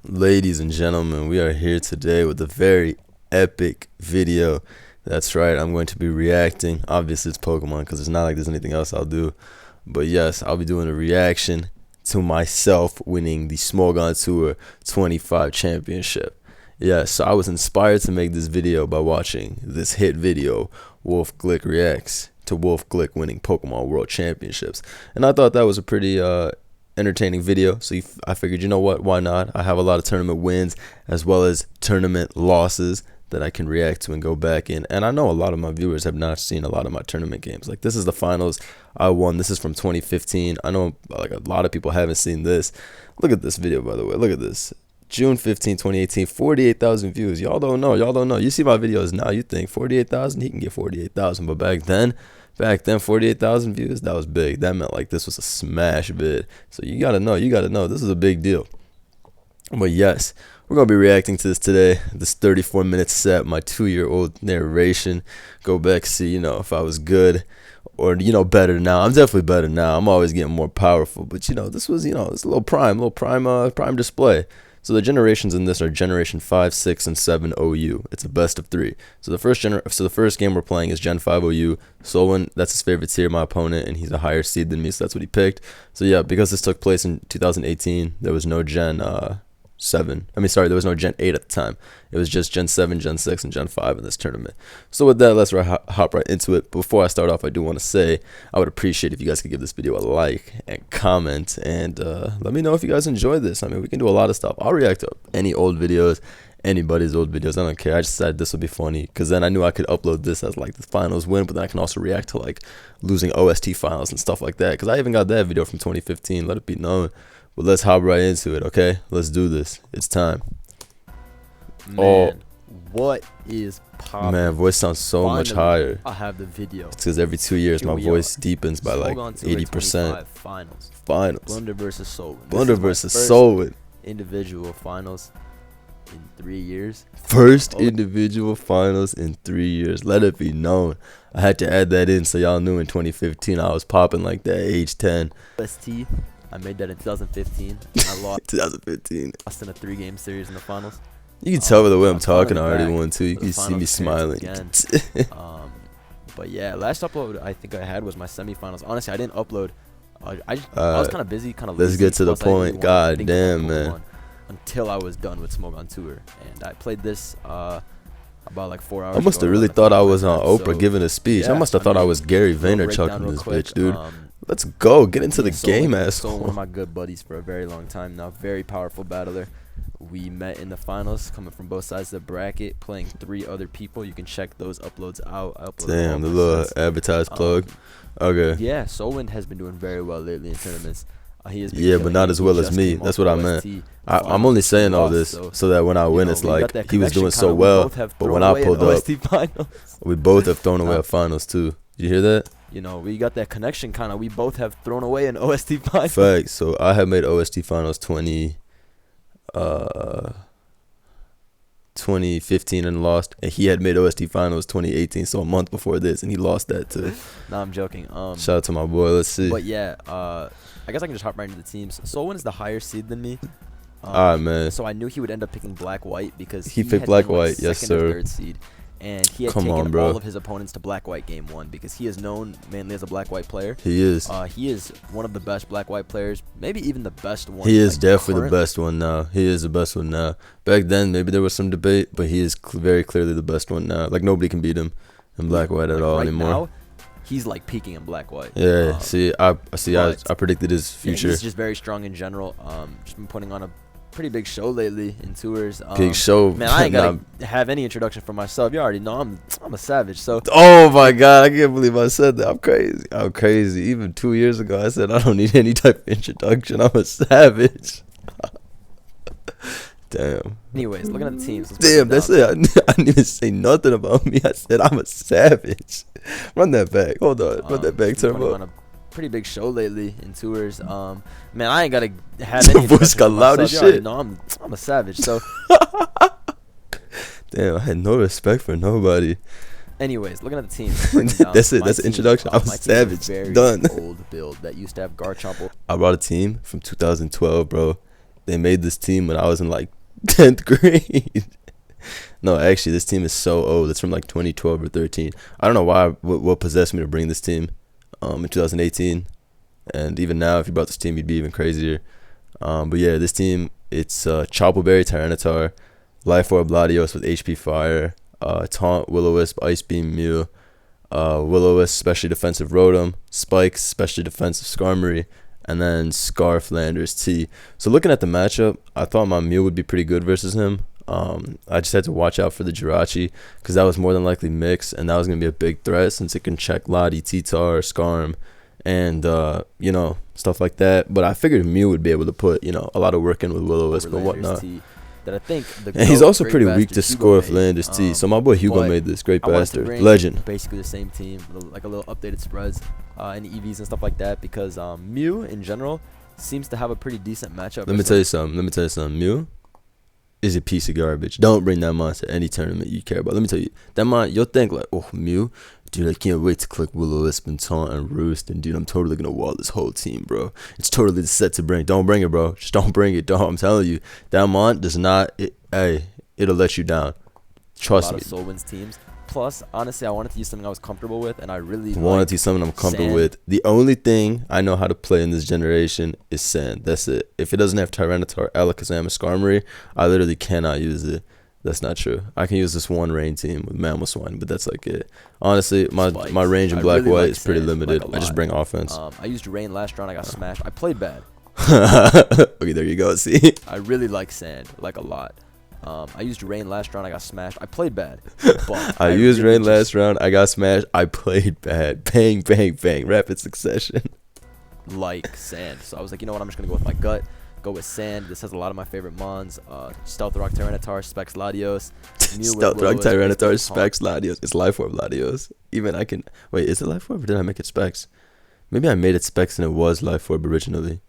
Ladies and gentlemen, we are here today with a very epic video. That's right, I'm going to be reacting. Obviously, it's Pokemon because it's not like there's anything else I'll do. But yes, I'll be doing a reaction to myself winning the Smogon Tour 25 championship. Yes, so I was inspired to make this video by watching this hit video, Wolf Glick Reacts to Wolf Glick winning Pokemon World Championships. And I thought that was a pretty entertaining video, so I figured, you know what, why not? I have a lot of tournament wins as well as tournament losses that I can react to and go back in. And I know a lot of my viewers have not seen a lot of my tournament games. Like, this is the finals I won. This is from 2015. I know like a lot of people haven't seen this. Look at this video, by the way. Look at this. June 15, 2018, 48,000 views. Y'all don't know. You see my videos now, you think 48,000, he can get 48,000. But back then, 48,000 views, that was big. That meant like this was a smash vid. So you gotta know, this is a big deal. But yes, we're gonna be reacting to this today. This 34-minute set, my 2-year-old narration. Go back, see, if I was good or better now. I'm definitely better now. I'm always getting more powerful. But this was, it's a little prime display. So the generations in this are Generation 5, 6, and 7 OU. It's a best of 3. So the first game we're playing is Gen 5 OU. Solon, that's his favorite tier, my opponent, and he's a higher seed than me, so that's what he picked. So yeah, because this took place in 2018, there was no Gen 7. There was no Gen 8 at the time. It was just Gen 7, Gen 6, and Gen 5 in this tournament. So with that, let's hop right into it. Before I start off, I do want to say I would appreciate if you guys could give this video a like and comment, and let me know if you guys enjoy this. We can do a lot of stuff. I'll react to any old videos, anybody's old videos. I don't care. I just decided this would be funny because then I knew I could upload this as like the finals win, but then I can also react to like losing OST finals and stuff like that, because I even got that video from 2015. Let it be known. But let's hop right into it, okay? Let's do this. It's time. Man, what is popping? Man, voice sounds so much higher. I have the video. It's because every 2 years my voice deepens by like 80%. Finals. Blunder versus Solon. Blunder versus Solon. Individual finals in 3 years. First individual finals in 3 years. Let it be known. I had to add that in so y'all knew in 2015 I was popping like that, age 10. ST. I made that in 2015. I lost 2015. Lost in a 3-game series in the finals. You can tell by the way I'm talking, I already won too. You can see me smiling. But yeah, last upload I think I had was my semifinals. Honestly, I didn't upload. I was kind of busy, kind of lazy. Let's get to the point. God damn, man. Until I was done with Smogon Tour, and I played this about like 4 hours. I must have really thought I was on Oprah giving a speech. Yeah, I must have thought I was Gary Vaynerchuk in this bitch, dude. Let's go. Get into the game, asshole. One of my good buddies for a very long time now. Very powerful battler. We met in the finals, coming from both sides of the bracket, playing 3 other people. You can check those uploads out. Damn, the little advertised plug. Okay. Yeah, Solon has been doing very well lately in tournaments. But not as well as me. That's what I meant. I'm only saying all this so that when I win, it's like he was doing so well. But when I pulled up, we both have thrown away at finals too. Did you hear that? We got that connection kind of. We both have thrown away an OST finals. Facts. So I have made OST finals 2015 and lost, and he had made OST finals 2018, so a month before this, and he lost that too. Nah, I'm joking. Shout out to my boy. Let's see. But yeah, I guess I can just hop right into the teams. Solon is the higher seed than me. Alright, man. So I knew he would end up picking Black White because he picked Black White. Yes, sir. Third seed. And he had taken all of his opponents to Black-White game 1 because he is known mainly as a Black-White player. He is. He is one of the best Black-White players, maybe even the best one. He is definitely the best one now. He is the best one now. Back then, maybe there was some debate, but he is very clearly the best one now. Like, nobody can beat him in Black-White at all anymore. Now, he's like peaking in Black-White. Yeah, I predicted his future. Yeah, he's just very strong in general. Just been putting on a pretty big show lately in tours. Big show, man. I ain't gotta have any introduction for myself. You already know I'm a savage. So oh my god, I can't believe I said that. I'm crazy. Even 2 years ago I said I don't need any type of introduction. I'm a savage. Damn. Anyways, looking at the teams. Damn, that's it. I didn't even say nothing about me. I said I'm a savage. Run that back. Hold on. Run that back. Turn up. Pretty big show lately in tours. Man, I ain't gotta have any. Voice got loud as shit. No, I'm a savage. So damn, I had no respect for nobody. Anyways, looking at the team. That's it. That's the introduction. I'm a savage. Done. Old build that used to have Garchomp. I brought a team from 2012, bro. they made this team when I was in like 10th grade. No, actually, this team is so old. It's from like 2012 or 13. I don't know why. What possessed me to bring this team in 2018, and even now, if you brought this team, you'd be even crazier. But yeah, this team, it's Choppleberry, Tyranitar, Life Orb, Latios with HP Fire, Taunt, Will-O-Wisp, Ice Beam, Mew, Will-O-Wisp, specially defensive Rotom, Spikes, specially defensive Skarmory, and then Scarf, Landers, T. So looking at the matchup, I thought my Mew would be pretty good versus him. I just had to watch out for the Jirachi because that was more than likely mixed, and that was going to be a big threat since it can check Lottie, T-Tar, Skarm, and, you know, stuff like that. But I figured Mew would be able to put, you know, a lot of work in with Will-O-Wisp and whatnot. That I think and he's also pretty weak to Scarf, Landers, T. So my boy Hugo made this great bastard. Legend. Basically the same team, like a little updated spreads and EVs and stuff like that because Mew in general seems to have a pretty decent matchup. Let me tell you something. Mew is a piece of garbage. Don't bring that mon to any tournament you care about. Let me tell you, that mon, you'll think like, oh, Mew, dude, I can't wait to click Will-O-Wisp and Taunt and Roost, and dude, I'm totally gonna wall this whole team, bro. It's totally the set to bring. Don't bring it, bro. Just don't bring it. Don't. I'm telling you, that mon does not. It'll let you down. Trust me. A lot of Soul Winds teams. Plus, honestly, I wanted to use something I was comfortable with, and I really wanted to use something I'm comfortable with. The only thing I know how to play in this generation is Sand. That's it. If it doesn't have Tyranitar, Alakazam, or Skarmory, I literally cannot use it. That's not true. I can use this one rain team with Mamoswine, but that's like it. Honestly, my range in black white is pretty limited. I just bring offense. I used rain last round. I got smashed. I played bad. Okay, there you go. See, I really like Sand, like a lot. I used rain last round. I got smashed. I played bad. But I used rain last round. I got smashed. I played bad. Bang, bang, bang. Rapid succession. Like Sand. So I was like, you know what? I'm just gonna go with my gut. Go with Sand. This has a lot of my favorite mons. Stealth Rock, Tyranitar, Specs, Latios. Stealth Rock, Tyranitar, Specs, Latios. It's Life Orb, Latios. Even I can. Wait, is it Life Orb or did I make it Specs? Maybe I made it Specs and it was Life Orb originally.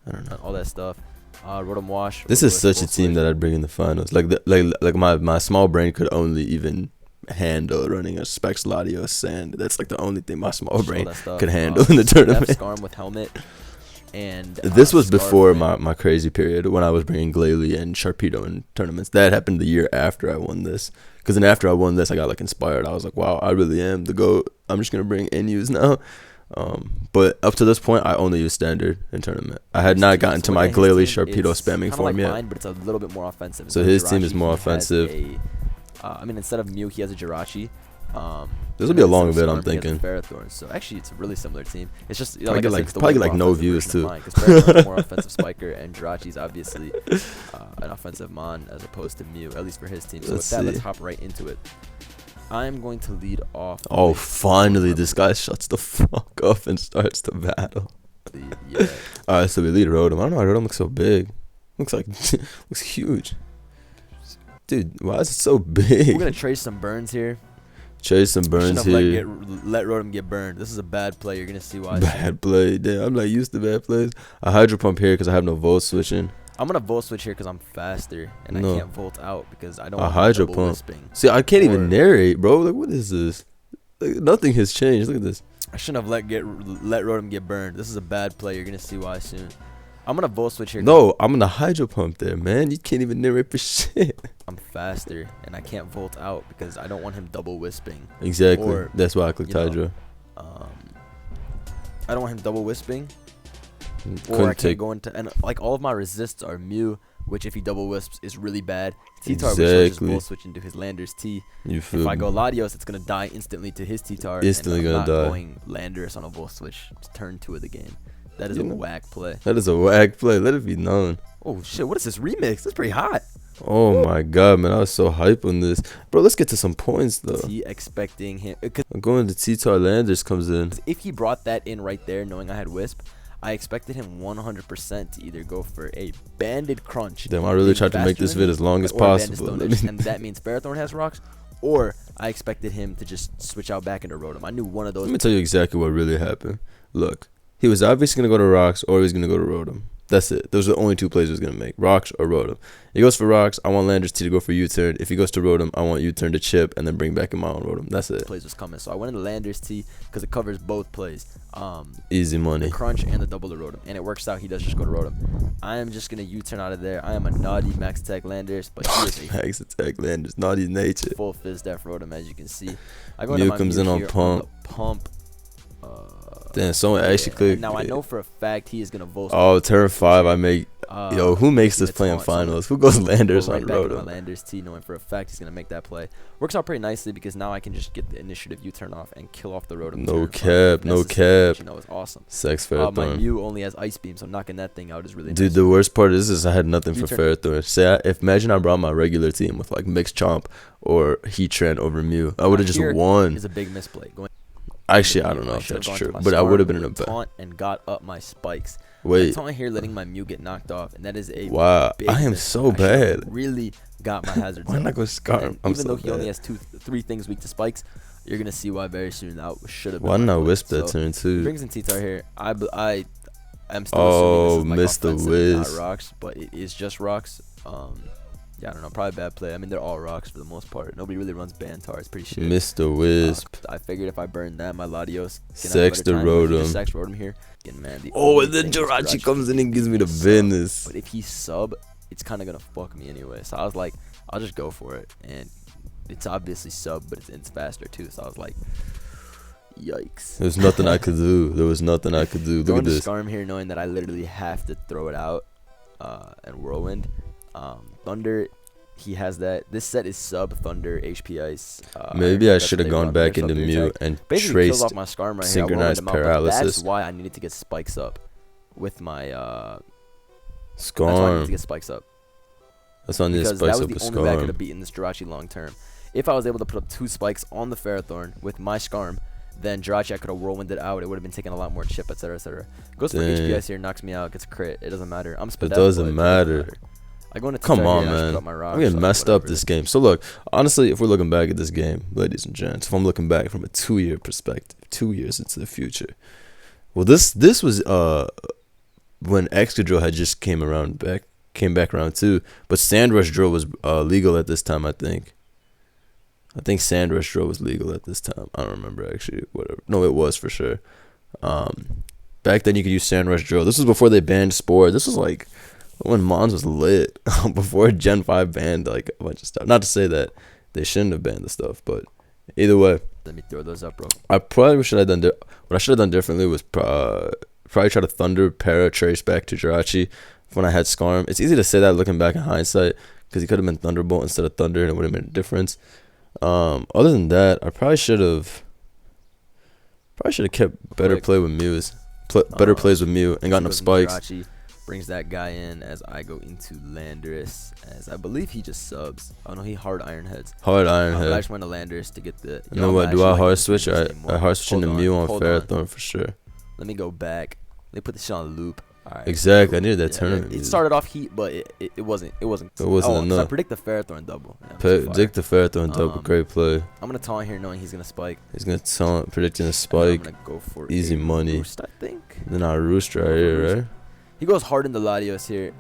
I don't know. All that stuff. Rotom Wash. This is such a team that I'd bring in the finals. Like my small brain could only even handle running a Specs, Latios, Sand. That's like the only thing my small brain could handle in the tournament. Skarm with helmet. And this was before my crazy period when I was bringing Glalie and Sharpedo in tournaments. That happened the year after I won this. Because then after I won this, I got like inspired. I was like, wow, I really am the GOAT. I'm just gonna bring NUs now. But up to this point, I only use standard in tournament. I had not gotten to my Glalie Sharpedo spamming form yet. Mine, but it's a little bit more offensive. So his team is more offensive. I mean, instead of Mew, he has a Jirachi. This will be a long vid, I'm thinking. So actually, it's a really similar team. It's just probably get like no views too. Because Ferrothorn's more offensive spiker, and Jirachi's obviously an offensive mon as opposed to Mew, at least for his team. So with that, let's hop right into it. I'm going to lead off. Oh, finally, this guy shuts the fuck up and starts the battle. Yeah. All right, so we lead Rotom. I don't know why Rotom looks so big. Looks huge. Dude, why is it so big? We're gonna trace some burns here. Chase some burns here. Let Rotom get burned. This is a bad play. You're gonna see why. Bad play. Damn, I'm not used to bad plays. A Hydro Pump here because I have no Volt switching. I'm gonna Volt switch here because I'm faster and I can't Volt out because I don't want Hydro Pump. Wisping. See, I can't even narrate, bro. Like, what is this? Like, nothing has changed. Look at this. I shouldn't have let Rotom get burned. This is a bad play. You're gonna see why soon. I'm gonna Volt switch here. No, I'm gonna Hydro Pump there, man. You can't even narrate for shit. I'm faster and I can't Volt out because I don't want him double Wisping. Exactly. That's why I clicked Hydro. I don't want him double Wisping. Or I can't go into, and like all of my resists are Mew, which if he double wisps is really bad. T-Tar, which will just Volt switch into his Landers T. If I go Latios, it's gonna die instantly to his T-Tar. Instantly gonna die. Going Landers on a Volt switch to turn 2 of the game. That is a whack play. That is a whack play. Let it be known. Oh shit! What is this remix? That's pretty hot. Oh my god, man! I was so hype on this, bro. Let's get to some points though. T expecting him. I'm going to T-Tar Landers comes in. If he brought that in right there, knowing I had Wisp, I expected him 100% to either go for a Banded Crunch. Damn, I really tried to make this vid as long as possible. And that means Ferrothorn has rocks. Or I expected him to just switch out back into Rotom. I knew one of those. Let me tell you exactly what really happened. Look, he was obviously going to go to rocks or he was going to go to Rotom. That's it. Those are the only two plays he's going to make, rocks or Rotom. He goes for rocks. I want Landers T to go for U-turn. If he goes to Rotom, I want U-turn to chip and then bring back in my own Rotom. That's it. Plays was coming. So I went into Landers T because it covers both plays. Easy money. The crunch and the double to Rotom. And it works out. He does just go to Rotom. I am just going to U-turn out of there. I am a naughty max attack Landers, but he is a max attack Landers. Naughty nature. Full fizz def Rotom, as you can see. I go Mew comes in on pump. Damn, someone actually clicked. Now I know for a fact he is gonna vote. Oh, turn 5, I make. Yo, who makes this play in finals? Who goes Landers on Rotom? Landers T, knowing for a fact he's gonna make that play. Works out pretty nicely because now I can just get the initiative U-turn off and kill off the Rotom. No cap, no cap. You know, it's awesome. Sex Ferrothorn. My Mew only has Ice Beam, so knocking that thing out is really Dude, nice. the worst part is I had nothing for Ferrothorn. Say, imagine I brought my regular team with like Mixed Chomp or Heatran over Mew. I would have just won. Is a big misplay. Actually, I don't know if that's true, but I would have been in a taunt and got up my spikes. Wait, taunt here, letting my Mew get knocked off, and that is a wow. I am so bad. Really got my hazards. Why not go Scarm? Even though he only has 3 things weak to spikes, you're gonna see why very soon. That should have been. Why not Wisp that turn 2? Brings in T-Tar here. I'm still assuming this is like offensive, not rocks, but it is just rocks. Yeah, I don't know. Probably bad play. I mean, they're all rocks for the most part. Nobody really runs Bantar. It's pretty shit. Mr. Wisp. I figured if I burn that, my Latios Sex the Rotom. Sex Rotom here. Getting mad. And then Jirachi comes in and gives me the business. But if he sub, it's kind of going to fuck me anyway. So I was like, I'll just go for it. And it's obviously sub, but it's faster too. So I was like, yikes. There's nothing I could do. There was nothing I could do. Look at this. Scarm here, knowing that I literally have to throw it out and Whirlwind. Thunder, he has that. This set is sub Thunder HP Ice. Maybe I should have gone back into Mew and traced off my Scarm right synchronized paralysis. That's why I needed to get spikes up with my Scarm. That's why I needed to get spikes up. That's on this spikes up with Scarm. That was the only way I could have beaten this Jirachi long term. If I was able to put up 2 spikes on the Ferrothorn with my Scarm, then Jirachi I could have whirlwinded out. It would have been taking a lot more chip, etc., etc. Goes for HP Ice here, knocks me out, gets a crit. It doesn't matter. I'm sped It doesn't matter. I go into Come on, man. I'm getting messed up this game. So look, honestly, if we're looking back at this game, ladies and gents, if I'm looking back from a 2-year perspective, 2 years into the future, well, this was when Excadrill had just came back around too. But Sandrush Drill was legal at this time, I think. I think Sandrush Drill was legal at this time. I don't remember actually. Whatever. No, it was for sure. Back then you could use Sandrush Drill. This was before they banned Spore. This was like when Mons was lit. Before Gen 5 banned like a bunch of stuff. Not to say that they shouldn't have banned the stuff, but either way. Let me throw those up, bro. I probably should have done what I should have done differently was probably try to Thunder Para Trace back to Jirachi when I had Scarm. It's easy to say that looking back in hindsight because he could have been Thunderbolt instead of Thunder and it would have made a difference. Other than that, I probably should have kept better play with Mew, better plays with Mew and gotten up spikes. Jirachi brings that guy in as I go into Landorus, as I believe he just subs. Oh no, he hard Iron Heads. Hard Iron Head. I just went to Landorus to get the. You know what? Do I hard switch? I hard switch into Mew on Ferrothorn for sure. Let me go back. Let me put this shit on loop. Right. Exactly, I needed that tournament. It started off heat, but it wasn't. It wasn't enough. So I predict the Ferrothorn double. Yeah, predict the Ferrothorn double. Great play. I'm gonna taunt here, knowing he's gonna spike. He's gonna taunt, predicting a spike. I'm gonna go for easy money. Roost, I think. Then I roost right here, right? He goes hard in the Latios here.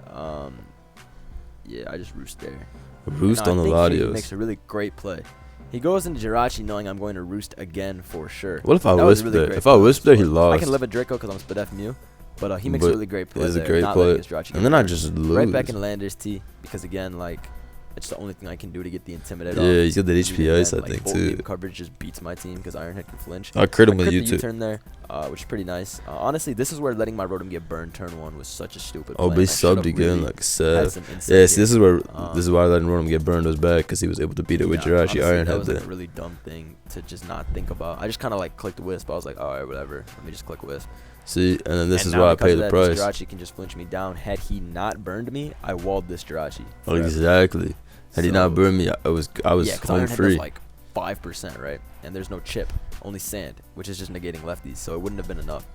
Yeah, I just roost there. Roost on the Latios. He makes a really great play. He goes into Jirachi knowing I'm going to roost again for sure. What if I wisp there? If I wisp there, he lost. I can live a Draco because I'm Spedef Mew. But he makes a really great play. It's a great play. And then I just lose. Right back in Landers T because again, like, it's the only thing I can do to get the Intimidate off. Yeah, he's got that HP Ice, I think, too. Coverage just beats my team because Iron Head can flinch. I crit him with U-turn there, which is pretty nice. Honestly, this is where letting my Rotom get burned turn 1 was such a stupid play. Oh, but he subbed again, like Seth. Yeah, see, this is why letting Rotom get burned was bad because he was able to beat it with Jirachi Iron Head. That was like a really dumb thing to just not think about. I just kind of like clicked Wisp. I was like, all right, whatever. Let me just click Wisp. See, and then this is why I pay the price. This Jirachi can just flinch me down. Had he not burned me, I walled this Jirachi. Oh, exactly. Had he not burned me, I was home free. Yeah, like 5%, right? And there's no chip, only sand, which is just negating lefties, so it wouldn't have been enough.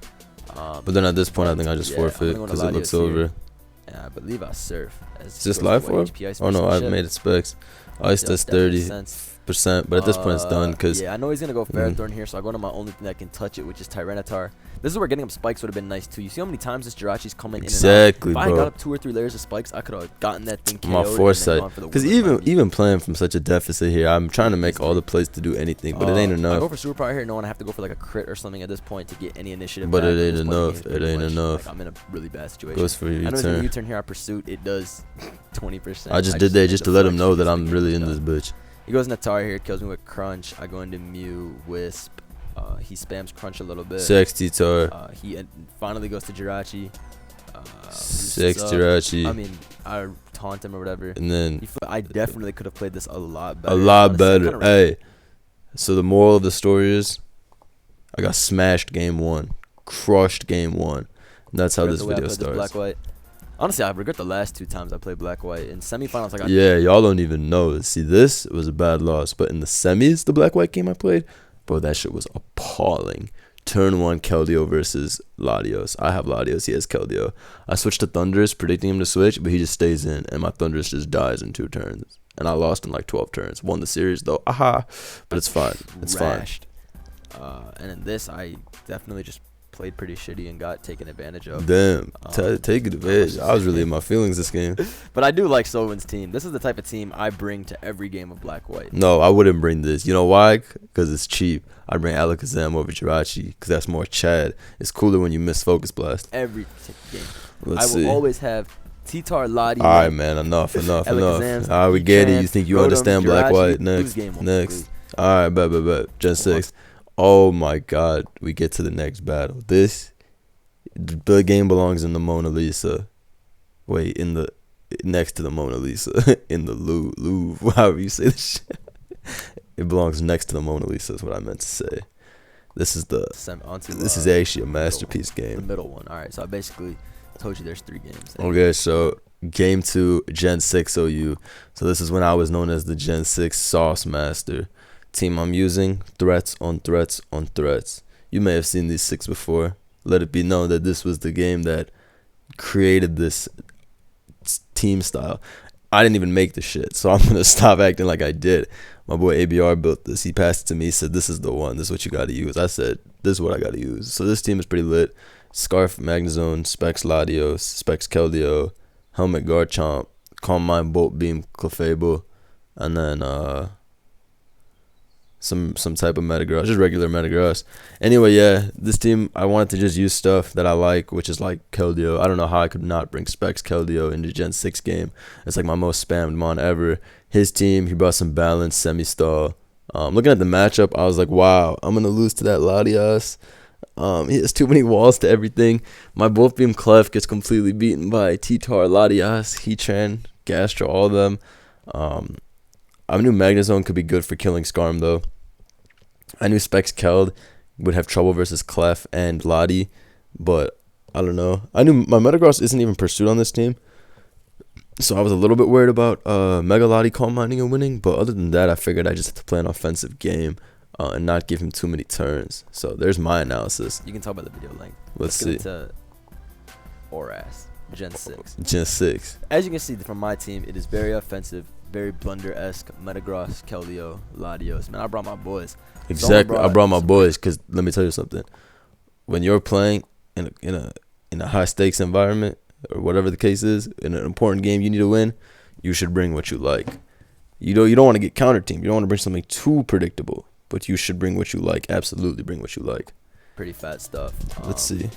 But then at this point, I think I just forfeit because it looks over. And I believe I surf. Is this live for? Oh no, I've made it specs. Ice does 30. 100%, but at this point it's done. Cause yeah, I know he's going to go Ferrothorn here, so I go to my only thing that can touch it, which is Tyranitar. This is where getting up spikes would have been nice, too. You see how many times this Jirachi's coming in and out? Exactly, bro. If I got up 2 or 3 layers of spikes, I could have gotten that thing KO'd. My foresight. Because even playing from such a deficit here, I'm trying to make all the plays to do anything, but it ain't enough. I go for superpower here knowing I have to go for like a crit or something at this point to get any initiative. But it ain't enough. It ain't enough. Like, I'm in a really bad situation. Goes for your I know U-turn. the U-turn here on Pursuit, it does 20%. I just did that just to let him know that I'm really in this bitch. He goes Natar here, kills me with Crunch. I go into Mew, Wisp. He spams Crunch a little bit. Sex T-Tar. He finally goes to Jirachi. Sex Jirachi. I mean, I taunt him or whatever. And then I definitely could have played this a lot better. A lot better. Hey, so the moral of the story is, I got smashed game 1, crushed game 1. That's how this video starts. Black White. Honestly, I regret the last 2 times I played Black White. In semifinals, I got. Yeah, y'all don't even know. See, this was a bad loss, but in the semis, the Black White game I played, bro, that shit was appalling. Turn 1, Keldeo versus Latios. I have Latios, he has Keldeo. I switched to Thundurus, predicting him to switch, but he just stays in, and my Thundurus just dies in 2 turns. And I lost in like 12 turns. Won the series, though. Aha. But it's fine. It's fine. And in this, I definitely just played pretty shitty and got taken advantage of. Damn, take advantage. I was really in my feelings this game. But I do like Sovin's team. This is the type of team I bring to every game of Black White. No, I wouldn't bring this. You know why? Because it's cheap. I bring Alakazam over Jirachi because that's more Chad. It's cooler when you miss Focus Blast. Every game. Let's I will always have T-Tar, Lati. All right, man. Enough. All right, we get it. You think you understand Black White? Next. All right, bet. Gen 6. Oh my God, we get to the next battle. The game belongs in the Mona Lisa. Wait, next to the Mona Lisa, in the Louvre, however you say this shit. It belongs next to the Mona Lisa is what I meant to say. This is actually a masterpiece game. The middle one. All right, so I basically told you there's 3 games. Okay, so game 2, Gen 6 OU. So this is when I was known as the Gen 6 Sauce Master. Team I'm using, threats on threats on threats. You may have seen these 6 before. Let it be known that this was the game that created this team style. I didn't even make the shit, so I'm going to stop acting like I did. My boy ABR built this. He passed it to me. He said, this is the one. This is what you got to use. I said, this is what I got to use. So this team is pretty lit. Scarf, Magnezone, Specs Latios, Specs Keldeo, Helmet Garchomp, Calm Mind, Bolt Beam, Clefable, and then some type of Metagross, just regular Metagross. Anyway, yeah, this team, I wanted to just use stuff that I like, which is like Keldeo. I don't know how I could not bring Specs Keldeo into Gen 6 game. It's like my most spammed mon ever. His team, he brought some balance, semi-stall. Looking at the matchup, I was like, wow, I'm going to lose to that Latias. He has too many walls to everything. My Bolt Beam Clef gets completely beaten by T-Tar, Latias, Heatran, Gastro, all of them. I knew Magnezone could be good for killing Skarm, though. I knew Specs Keld would have trouble versus Clef and Lati, but I don't know. I knew my Metagross isn't even pursued on this team, so I was a little bit worried about Mega Lati Calm Minding and winning, but other than that, I figured I just had to play an offensive game and not give him too many turns. So there's my analysis. You can talk about the video length. Let's see. Get into Oras, Gen 6. Gen 6. As you can see from my team, it is very offensive, very blunder-esque. Metagross, Keldeo, Latios. Man, I brought my boys. Exactly, I brought my boys because let me tell you something. When you're playing in a high stakes environment or whatever the case is, in an important game you need to win, you should bring what you like. You don't want to get counter team. You don't want to bring something too predictable, but you should bring what you like. Absolutely, bring what you like. Pretty fat stuff. Let's see.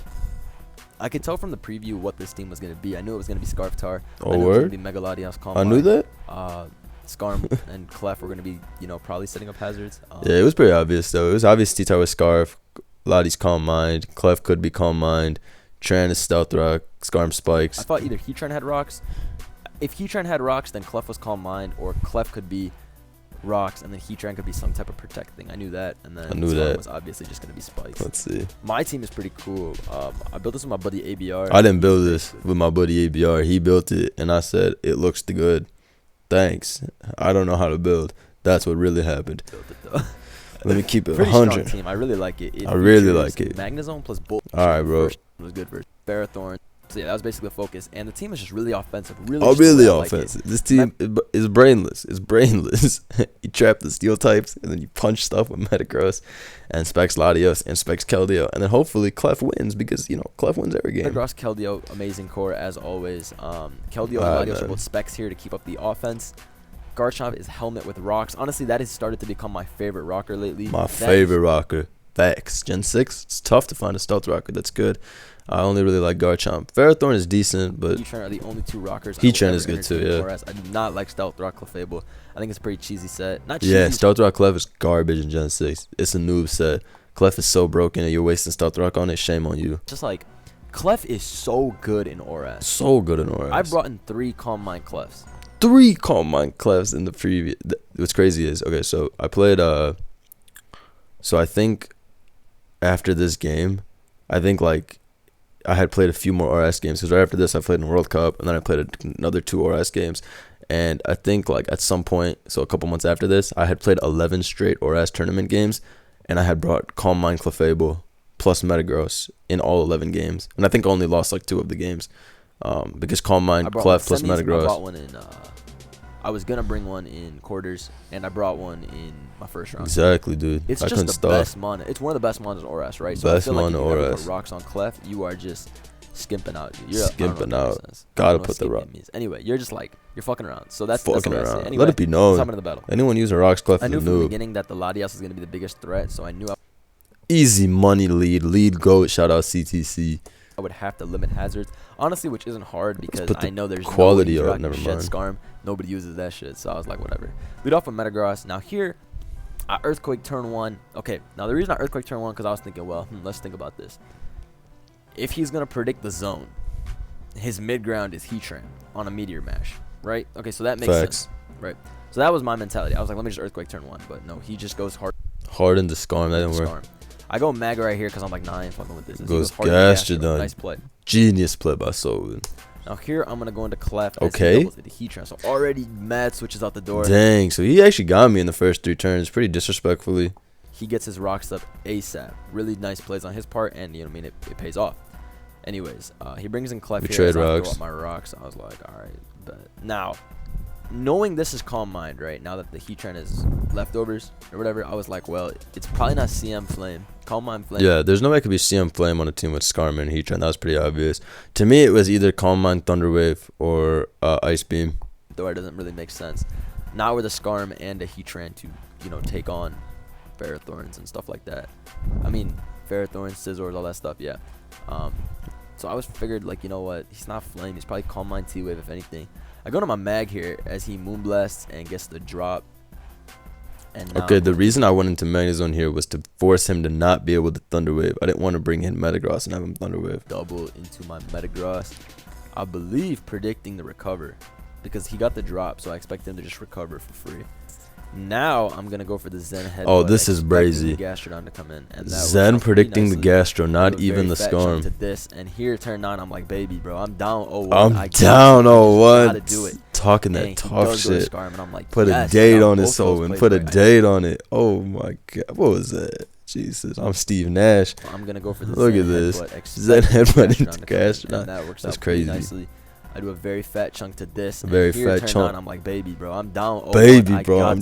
I could tell from the preview what this team was gonna be. I knew it was gonna be Scarftar. Oh, I knew word? it was gonna be Mega Latios Calm. I knew that. Skarm and Clef were going to be, probably setting up hazards. Yeah, it was pretty obvious, though. It was obvious T-Tar with Scarf, Lati's Calm Mind, Clef could be Calm Mind, Tran is Stealth Rock, Skarm Spikes. I thought either Heatran had Rocks. If Heatran had Rocks, then Clef was Calm Mind, or Clef could be Rocks, and then Heatran could be some type of Protect thing. I knew that, and then Skarm was obviously just going to be Spikes. Let's see. My team is pretty cool. I built this with my buddy ABR. I didn't build this with my buddy ABR. He built it, and I said, it looks good. Thanks. I don't know how to build. That's what really happened. Let me keep it 100. Team. I really like it. I really like it. Magnezone plus Bolt. All right, bro. First was good versus Ferrothorn. So yeah, that was basically the focus, and the team is just really offensive. Really offensive. This team is brainless. It's brainless. You trap the steel types, and then you punch stuff with Metagross, and Specs Latios, and Specs Keldeo, and then hopefully Clef wins because Clef wins every game. Metagross, Keldeo, amazing core as always. Keldeo and Latios are both Specs here to keep up the offense. Garchomp is Helmet with rocks. Honestly, that has started to become my favorite rocker lately. My favorite rocker. Facts. Gen 6, it's tough to find a stealth rocker that's good. I only really like Garchomp. Ferrothorn is decent, but Heatran are the only two rockers. Heatran is good too, yeah. Whereas I do not like Stealth Rock Clefable. I think it's a pretty cheesy set. Not cheesy. Yeah, Stealth Rock Clef is garbage in Gen 6. It's a noob set. Clef is so broken and you're wasting Stealth Rock on it. Shame on you. Just like, Clef is so good in ORAS. So good in ORAS. I brought in 3 Calm Mind Clefs. 3 Calm Mind Clefs in the previous. What's crazy is, okay, so I played, so I think after this game, I think like I had played a few more ORAS games because right after this I played in World Cup and then I played another 2 ORAS games, and I think like at some point, so a couple months after this, I had played 11 straight ORAS tournament games, and I had brought Calm Mind Clefable plus Metagross in all 11 games, and I think I only lost like 2 of the games because Calm Mind Clef plus Metagross. I brought one in. I was gonna bring one in quarters, and I brought one in my first round. Exactly, dude. It's just the best mon. It's one of the best mons in ORAS, right? So best I feel like mon if in you never ORAS. put rocks on Clef, you are just skimping out. You're skimping out. Gotta put the rock. Anyway, you're just like you're fucking around. So that's fucking what around. I say. Anyway, let it be known. Time into the battle. Anyone using rocks Clef I is knew a from the noob. beginning that the Latias was gonna be the biggest threat, so I knew Easy money lead goat. Shout out CTC. I would have to limit hazards, honestly, which isn't hard because I know there's quality no of never mind. Scarm. Nobody uses that shit, so I was like, whatever. Lead off with Metagross. Now here, I Earthquake turn 1. Okay, now the reason I Earthquake turn 1 because I was thinking, well, let's think about this. If he's gonna predict the zone, his mid ground is Heatran on a Meteor Mash, right? Okay, so that makes sense, right? So that was my mentality. I was like, let me just Earthquake turn 1, but no, he just goes hard into Scarm. That didn't work. I go Mega right here because I'm like, nah, I ain't fucking with this. Goes Gastrodon. Nice play. Genius play by Soul. Now here I'm gonna go into Clef. Okay. The Heatran. So already mad switches out the door. Dang. So he actually got me in the first 3 turns, pretty disrespectfully. He gets his rocks up ASAP. Really nice plays on his part, and it pays off. Anyways, he brings in Clef. We here. trade So rocks. I throw up my rocks. I was like, all right, but now, knowing this is Calm Mind, right? Now that the Heatran is leftovers or whatever, I was like, well, it's probably not CM Flame. Calm Mind Flame. Yeah, there's no way it could be CM Flame on a team with Scarman and Heatran. That was pretty obvious. To me, it was either Calm Mind Thunder Wave or Ice Beam. Though it doesn't really make sense. Not with a Scarm and a Heatran to, take on Ferrothorns and stuff like that. I mean, Ferrothorns, Scizors, all that stuff, yeah. So I was figured, like, you know what? He's not Flame. He's probably Calm Mind T-Wave, if anything. I go to my Mag here as he Moonblasts and gets the drop. And okay, the reason I went into Magnezone here was to force him to not be able to Thunder Wave. I didn't want to bring in Metagross and have him Thunder Wave. Double into my Metagross. I believe predicting the recover because he got the drop, so I expect him to just recover for free. Now I'm gonna go for the Zen Headbutt. Oh, this is brazy. The Gastrodon to come in, and that Zen predicting the Gastro, not even the Scarm. To this, and here turn 9, I'm like, baby, bro, I'm down 0-1. I'm down 0-1. Gotta do it. Talking that tough shit. Scarm, and I'm like, put a date on it, Owen. Put a date on it. Oh my god, what was that? Jesus, I'm Steve Nash. Well, I'm gonna go for the Look Zen at this. Zen Headbutt into Gastrodon. That works That's out crazy. Nicely. I do a very fat chunk to this. Very fat chunk. I'm like, baby, bro, I'm down. Baby, bro, I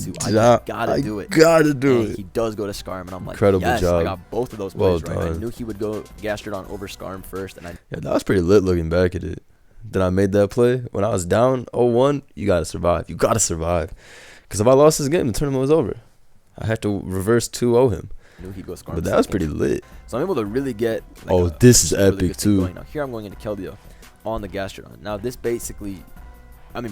gotta do it. Gotta do it. He does go to Scarm, and I'm like, incredible yes, job. I got both of those plays right. I knew he would go Gastrodon over Scarm first, and yeah, that was pretty lit looking back at it. Then I made that play when I was down 0-1. You gotta survive. You gotta survive. Because if I lost this game, the tournament was over. I had to reverse 2-0 him. Knew he'd go Scarm. But that was pretty lit. So I'm able to really get. This is epic too. Now here I'm going into Keldeo on the Gastrodon. Now this basically,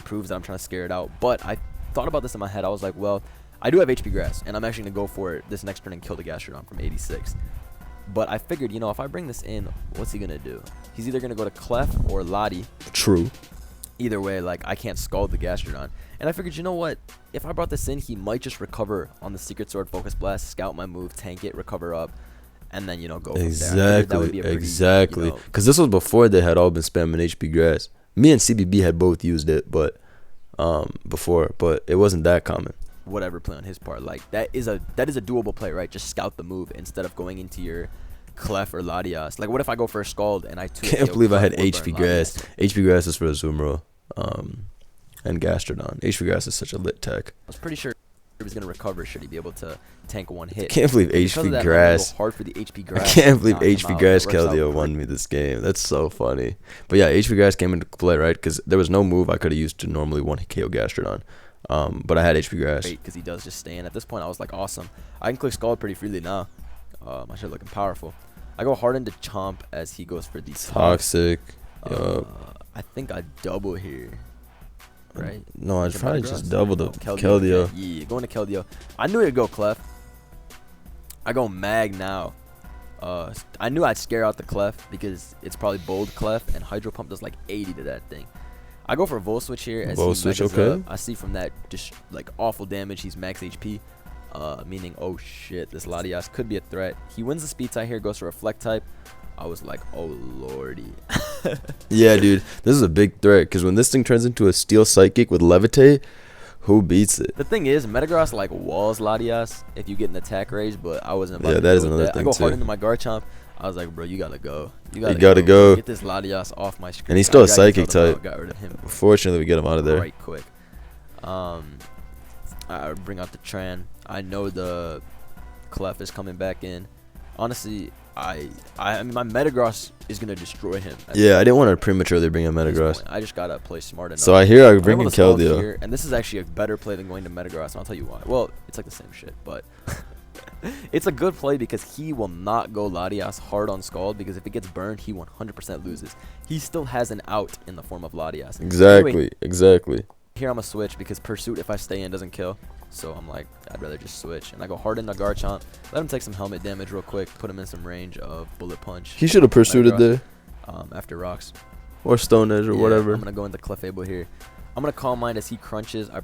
proves that I'm trying to scare it out. But I thought about this in my head. I was like, well, I do have HP Grass, and I'm actually gonna go for it this next turn and kill the Gastrodon from 86. But I figured, if I bring this in, what's he gonna do? He's either gonna go to Clef or Lati. True. Either way, I can't scald the Gastrodon. And I figured, you know what? If I brought this in, he might just recover on the Secret Sword Focus Blast, scout my move, tank it, recover up, and then, go from there. That would be a pretty, exactly. Because this was before they had all been spamming HP Grass. Me and CBB had both used it, but before, but it wasn't that common. Whatever play on his part, that is a doable play, right? Just scout the move instead of going into your Clef or Latias? Like, what if I go for a Scald and I can't believe I had HP Grass. HP Grass is for a Zoom and Gastrodon. HP Grass is such a lit tech. I was pretty sure he was gonna recover. Should he be able to tank one hit? I can't believe HP Grass. Hard for the HP Grass. I can't believe HP Grass Keldeo won me this game. That's so funny. But yeah, HP Grass came into play, right? Because there was no move I could have used to normally one KO Gastrodon. But I had HP Grass. Great, because he does just stay in. At this point, I was like, awesome. I can click Scald pretty freely now. My shit looking powerful. I go hard into Chomp as he goes for the Toxic. I think I double here. Right? No, I'd probably just double the Keldeo. Yeah, going to Keldeo. I knew he'd go Clef. I go Mag now. I knew I'd scare out the Clef because it's probably Bold Clef, and Hydro Pump does like 80 to that thing. I go for a Volt Switch here. As Volt Switch, okay. I see from that just like awful damage, he's max HP. Meaning, oh shit, this Latias could be a threat. He wins the speed tie here, goes for Reflect type. I was like, oh lordy. Yeah, dude, this is a big threat because when this thing turns into a Steel Psychic with Levitate, who beats it? The thing is, Metagross like walls Latias if you get an attack raise, but I wasn't. Yeah, that is another thing too. I go hard into my Garchomp. I was like, bro, you gotta go. You gotta go. Get this Latias off my screen. And he's still a Psychic type. Got rid of him. Fortunately, we get him out of there. Right quick. I bring out the Tran. I know the Clef is coming back in. Honestly, I mean, my Metagross is gonna destroy him. Yeah, I didn't want to prematurely bring in Metagross. I just gotta play smart enough. So I hear I bring in Keldeo. And this is actually a better play than going to Metagross, and I'll tell you why. Well, it's like the same shit, but it's a good play because he will not go Latias hard on Scald, because if it gets burned, he 100% loses. He still has an out in the form of Latias. Exactly, anyway, exactly. Here I'm gonna switch because Pursuit, if I stay in, doesn't kill. So I'm like, I'd rather just switch. And I go hard into Garchomp. Let him take some helmet damage real quick. Put him in some range of Bullet Punch. He should have pursued there. After Rocks. Or Stone Edge or whatever. I'm going to go into Clefable here. I'm going to Calm Mind as he crunches. I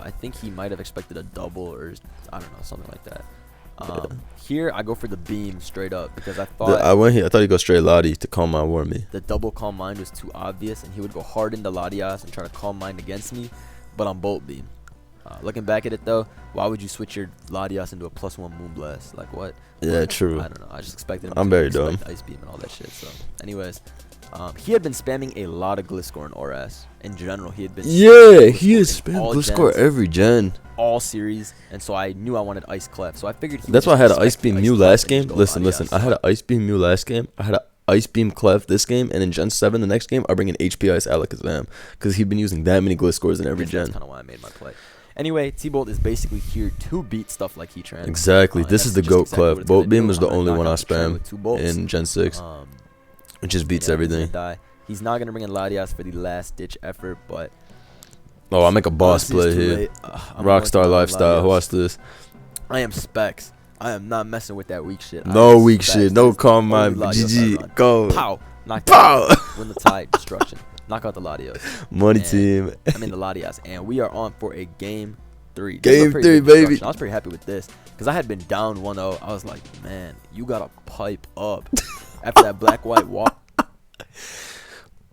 think he might have expected a double or, I don't know, something like that. Here I go for the beam straight up because I thought I thought he'd go straight Lottie to Calm Mind warn me. The double Calm Mind was too obvious, and he would go hard into Latias and try to Calm Mind against me, but I'm Bolt Beam. Looking back at it though, why would you switch your Latias into a +1 Moonblast? Like what? Yeah, true. I don't know. I just expected him I'm very dumb. Ice Beam and all that shit. So, anyways, he had been spamming a lot of Gliscor and Oras. In general, he had been. Yeah, he has spammed Gliscor every gen. All series, and so I knew I wanted Ice Clef. So I figured that's why I had an Ice Beam Mew last game. Listen. I had an Ice Beam Mew last game. I had an Ice Beam Clef this game, and in Gen 7 the next game, I'll bring an HP Ice Alakazam because he'd been using that many Gliscors in every gen. That's kind of why I made my play. Anyway, T-Bolt is basically here to beat stuff like Heatran. Exactly. This is the GOAT Clef. Bolt Beam is the only one I spam in Gen 6. It just beats everything. He's not going to bring in Latias for the last-ditch effort, but... Oh, I make a boss play here. Rockstar Lifestyle. Watch this. I am Specs. I am not messing with that weak shit. No weak shit. No Calm Mind. GG. Go. Pow. Pow. Win the tie. Destruction. Knock out the Latios. Money team. I mean the Latias. And we are on for a game 3. Game 3, baby. I was pretty happy with this because I had been down 1-0. I was like, man, you got to pipe up. After that black-white walk.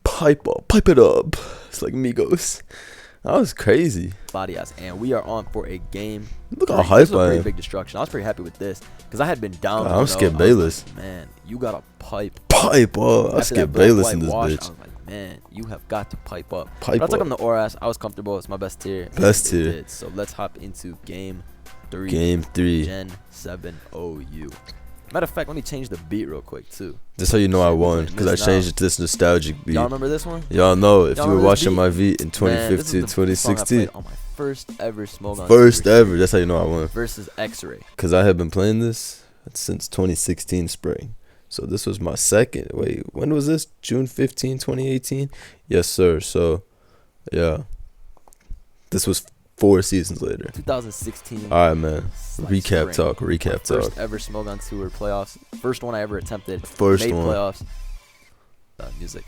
Pipe up. Pipe it up. It's like Migos. That was crazy. Latias. And we are on for a game 3. Look how hype I am. This was a pretty big destruction. I was pretty happy with this because I had been down 1-0. I'm Skip Bayless. Like, man, you got to pipe up. I Skip Bayless in this bitch. I was like, man, you have got to pipe up. But I took him to Oras. I was comfortable. It's my best tier. Best tier. So let's hop into game 3. Game 3. Gen 7 OU. Matter of fact, let me change the beat real quick too. That's how you know I won, because I changed it to this nostalgic beat. Y'all remember this one? Y'all know if you were watching my beat in 2015, 2016. On my first ever Smogon. First ever. That's how you know I won. Versus X-Ray. Because I have been playing this since 2016 spring. So this was my second. Wait, when was this? June 15, 2018? Yes, sir. So, yeah. This was 4 seasons later. 2016. All right, man. Recap talk. First ever Smogon Tour playoffs. First one I ever attempted. First made one. Playoffs. Music.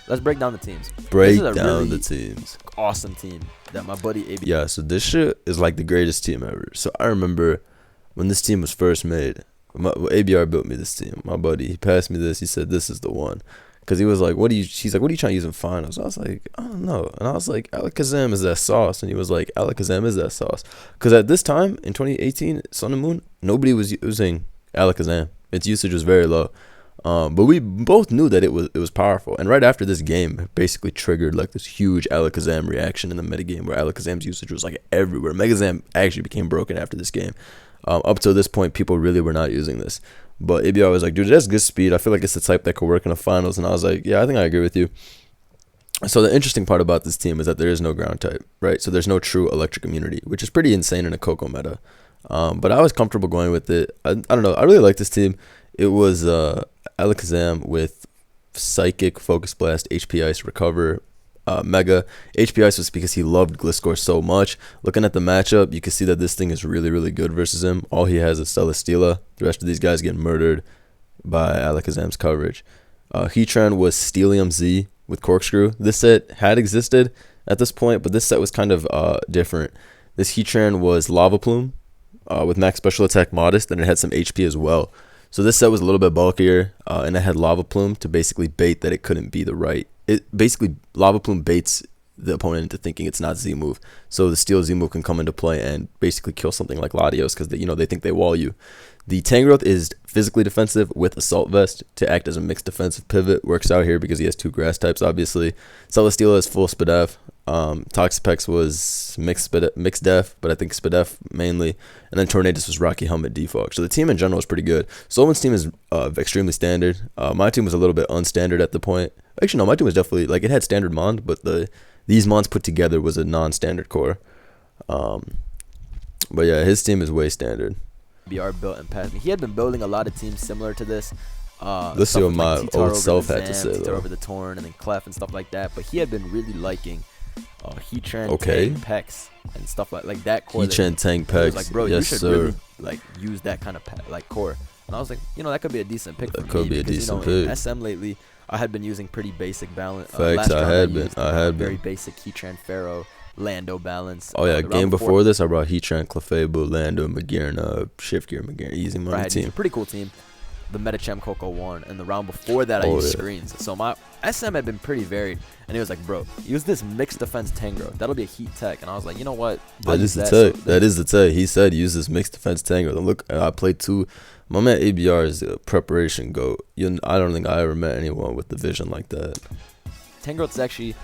Let's break down the teams. Break down the teams. Awesome team that my buddy AB. Yeah, so this shit is like the greatest team ever. So I remember when this team was first made. ABR built me this team. My buddy, he passed me this. He said, "This is the one." Because he was like, he's like, what are you trying to use in finals? I was like, I don't know. And I was like, Alakazam is that sauce. And he was like, Alakazam is that sauce. Because at this time, in 2018, Sun and Moon, nobody was using Alakazam. Its usage was very low. But we both knew that it was powerful. And right after this game, it basically triggered like this huge Alakazam reaction in the metagame where Alakazam's usage was like everywhere. Megazam actually became broken after this game. Up to this point, people really were not using this. But ABR was like, dude, that's good speed. I feel like it's the type that could work in the finals. And I was like, yeah, I think I agree with you. So the interesting part about this team is that there is no ground type, right? So there's no true electric immunity, which is pretty insane in a Coco meta. But I was comfortable going with it. I don't know. I really like this team. It was Alakazam with Psychic, Focus Blast, HP Ice, Recover, Mega. HP Ice was because he loved Gliscor so much. Looking at the matchup, you can see that this thing is really, really good versus him. All he has is Celesteela. The rest of these guys get murdered by Alakazam's coverage. Heatran was Steelium Z with Corkscrew. This set had existed at this point, but this set was kind of different. This Heatran was Lava Plume with max special attack Modest, and it had some HP as well. So this set was a little bit bulkier, and it had Lava Plume to basically bait that it couldn't be the right. It basically, Lava Plume baits the opponent into thinking it's not Z move. So the Steel Z move can come into play and basically kill something like Latios because they think they wall you. The Tangrowth is physically defensive with Assault Vest to act as a mixed defensive pivot. Works out here because he has 2 grass types, obviously. Celesteela is full Spadef. Toxapex was mixed def, but I think Spadef mainly. And then Tornadus was Rocky Helmet default. So the team in general is pretty good. Solman's team is extremely standard. My team was a little bit unstandard at the point. Actually, no, my team was definitely, like, it had standard Mond, but these Monds put together was a non-standard core. But yeah, his team is way standard. BR built and passed me. He had been building a lot of teams similar to this. Let's see what my old self had to say, though. Over the Torn and then Clef and stuff like that. But he had been really liking Heatran, Tank, Pex, and stuff like that core. Heatran, Tank, Pex. Like, bro, yes, you should really like use that kind of core. And I was like, that could be a decent pick. That could be a decent pick. In SM lately, I had been using pretty basic balance. Facts, I had been. Very basic Heatran, Pharaoh, Lando balance. Oh yeah, game before this, I brought Heatran, Clefable, Lando, McGearn, Shift Gear, McGearn, easy money team. Pretty cool team. The Metachamp Coco won, and the round before that I used screens. So my SM had been pretty varied, and he was like, bro, use this mixed defense Tangrowth. That'll be a heat tech. And I was like, you know what? That is the tech. That is the tech. He said use this mixed defense Tangrowth. And look, I played 2. My man ABR is a preparation goat. I don't think I ever met anyone with the vision like that. Tangrowth is actually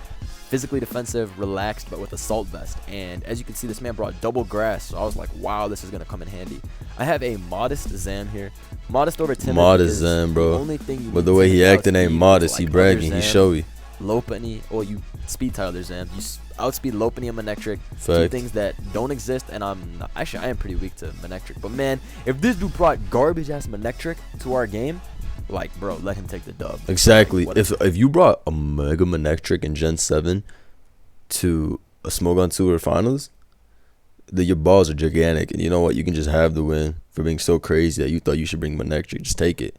physically defensive, relaxed, but with Assault Vest. And as you can see, this man brought double grass. So I was like, wow, this is going to come in handy. I have a Modest Zam here. Modest over Timid. Modest Zam, bro. But the way he acting ain't modest. He bragging. He showy. Lopunny, or you speed Tyler Zam. You outspeed Lopunny and Manectric. Fact. 2 things that don't exist, and I am pretty weak to Manectric. But man, if this dude brought garbage ass Manectric to our game, like, bro, let him take the dub. Exactly. Like, if you brought a Mega Manectric in Gen 7 to a Smogon Tour finals, your balls are gigantic. And you know what? You can just have the win for being so crazy that you thought you should bring Manectric. Just take it.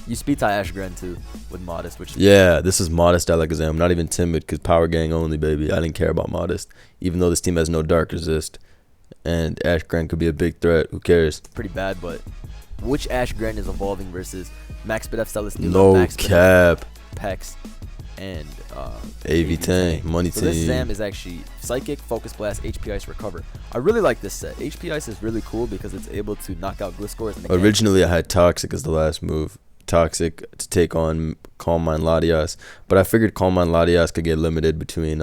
You speed tie Ashgren too with Modest, which this is Modest Alakazam. Not even Timid, because Power Gang only, baby. I didn't care about Modest, even though this team has no Dark Resist, and Ashgren could be a big threat. Who cares? Pretty bad, but which Ashgren is evolving versus Max Spadef, Celesteela, no Max cap, Pex, and AV Tank, money so team. This Zam is actually Psychic, Focus Blast, HP Ice, Recover. I really like this set. HP Ice is really cool because it's able to knock out Gliscors. Originally, I had Toxic as the last move. Toxic to take on Calm Mind Latias, but I figured Calm Mind Latias could get limited between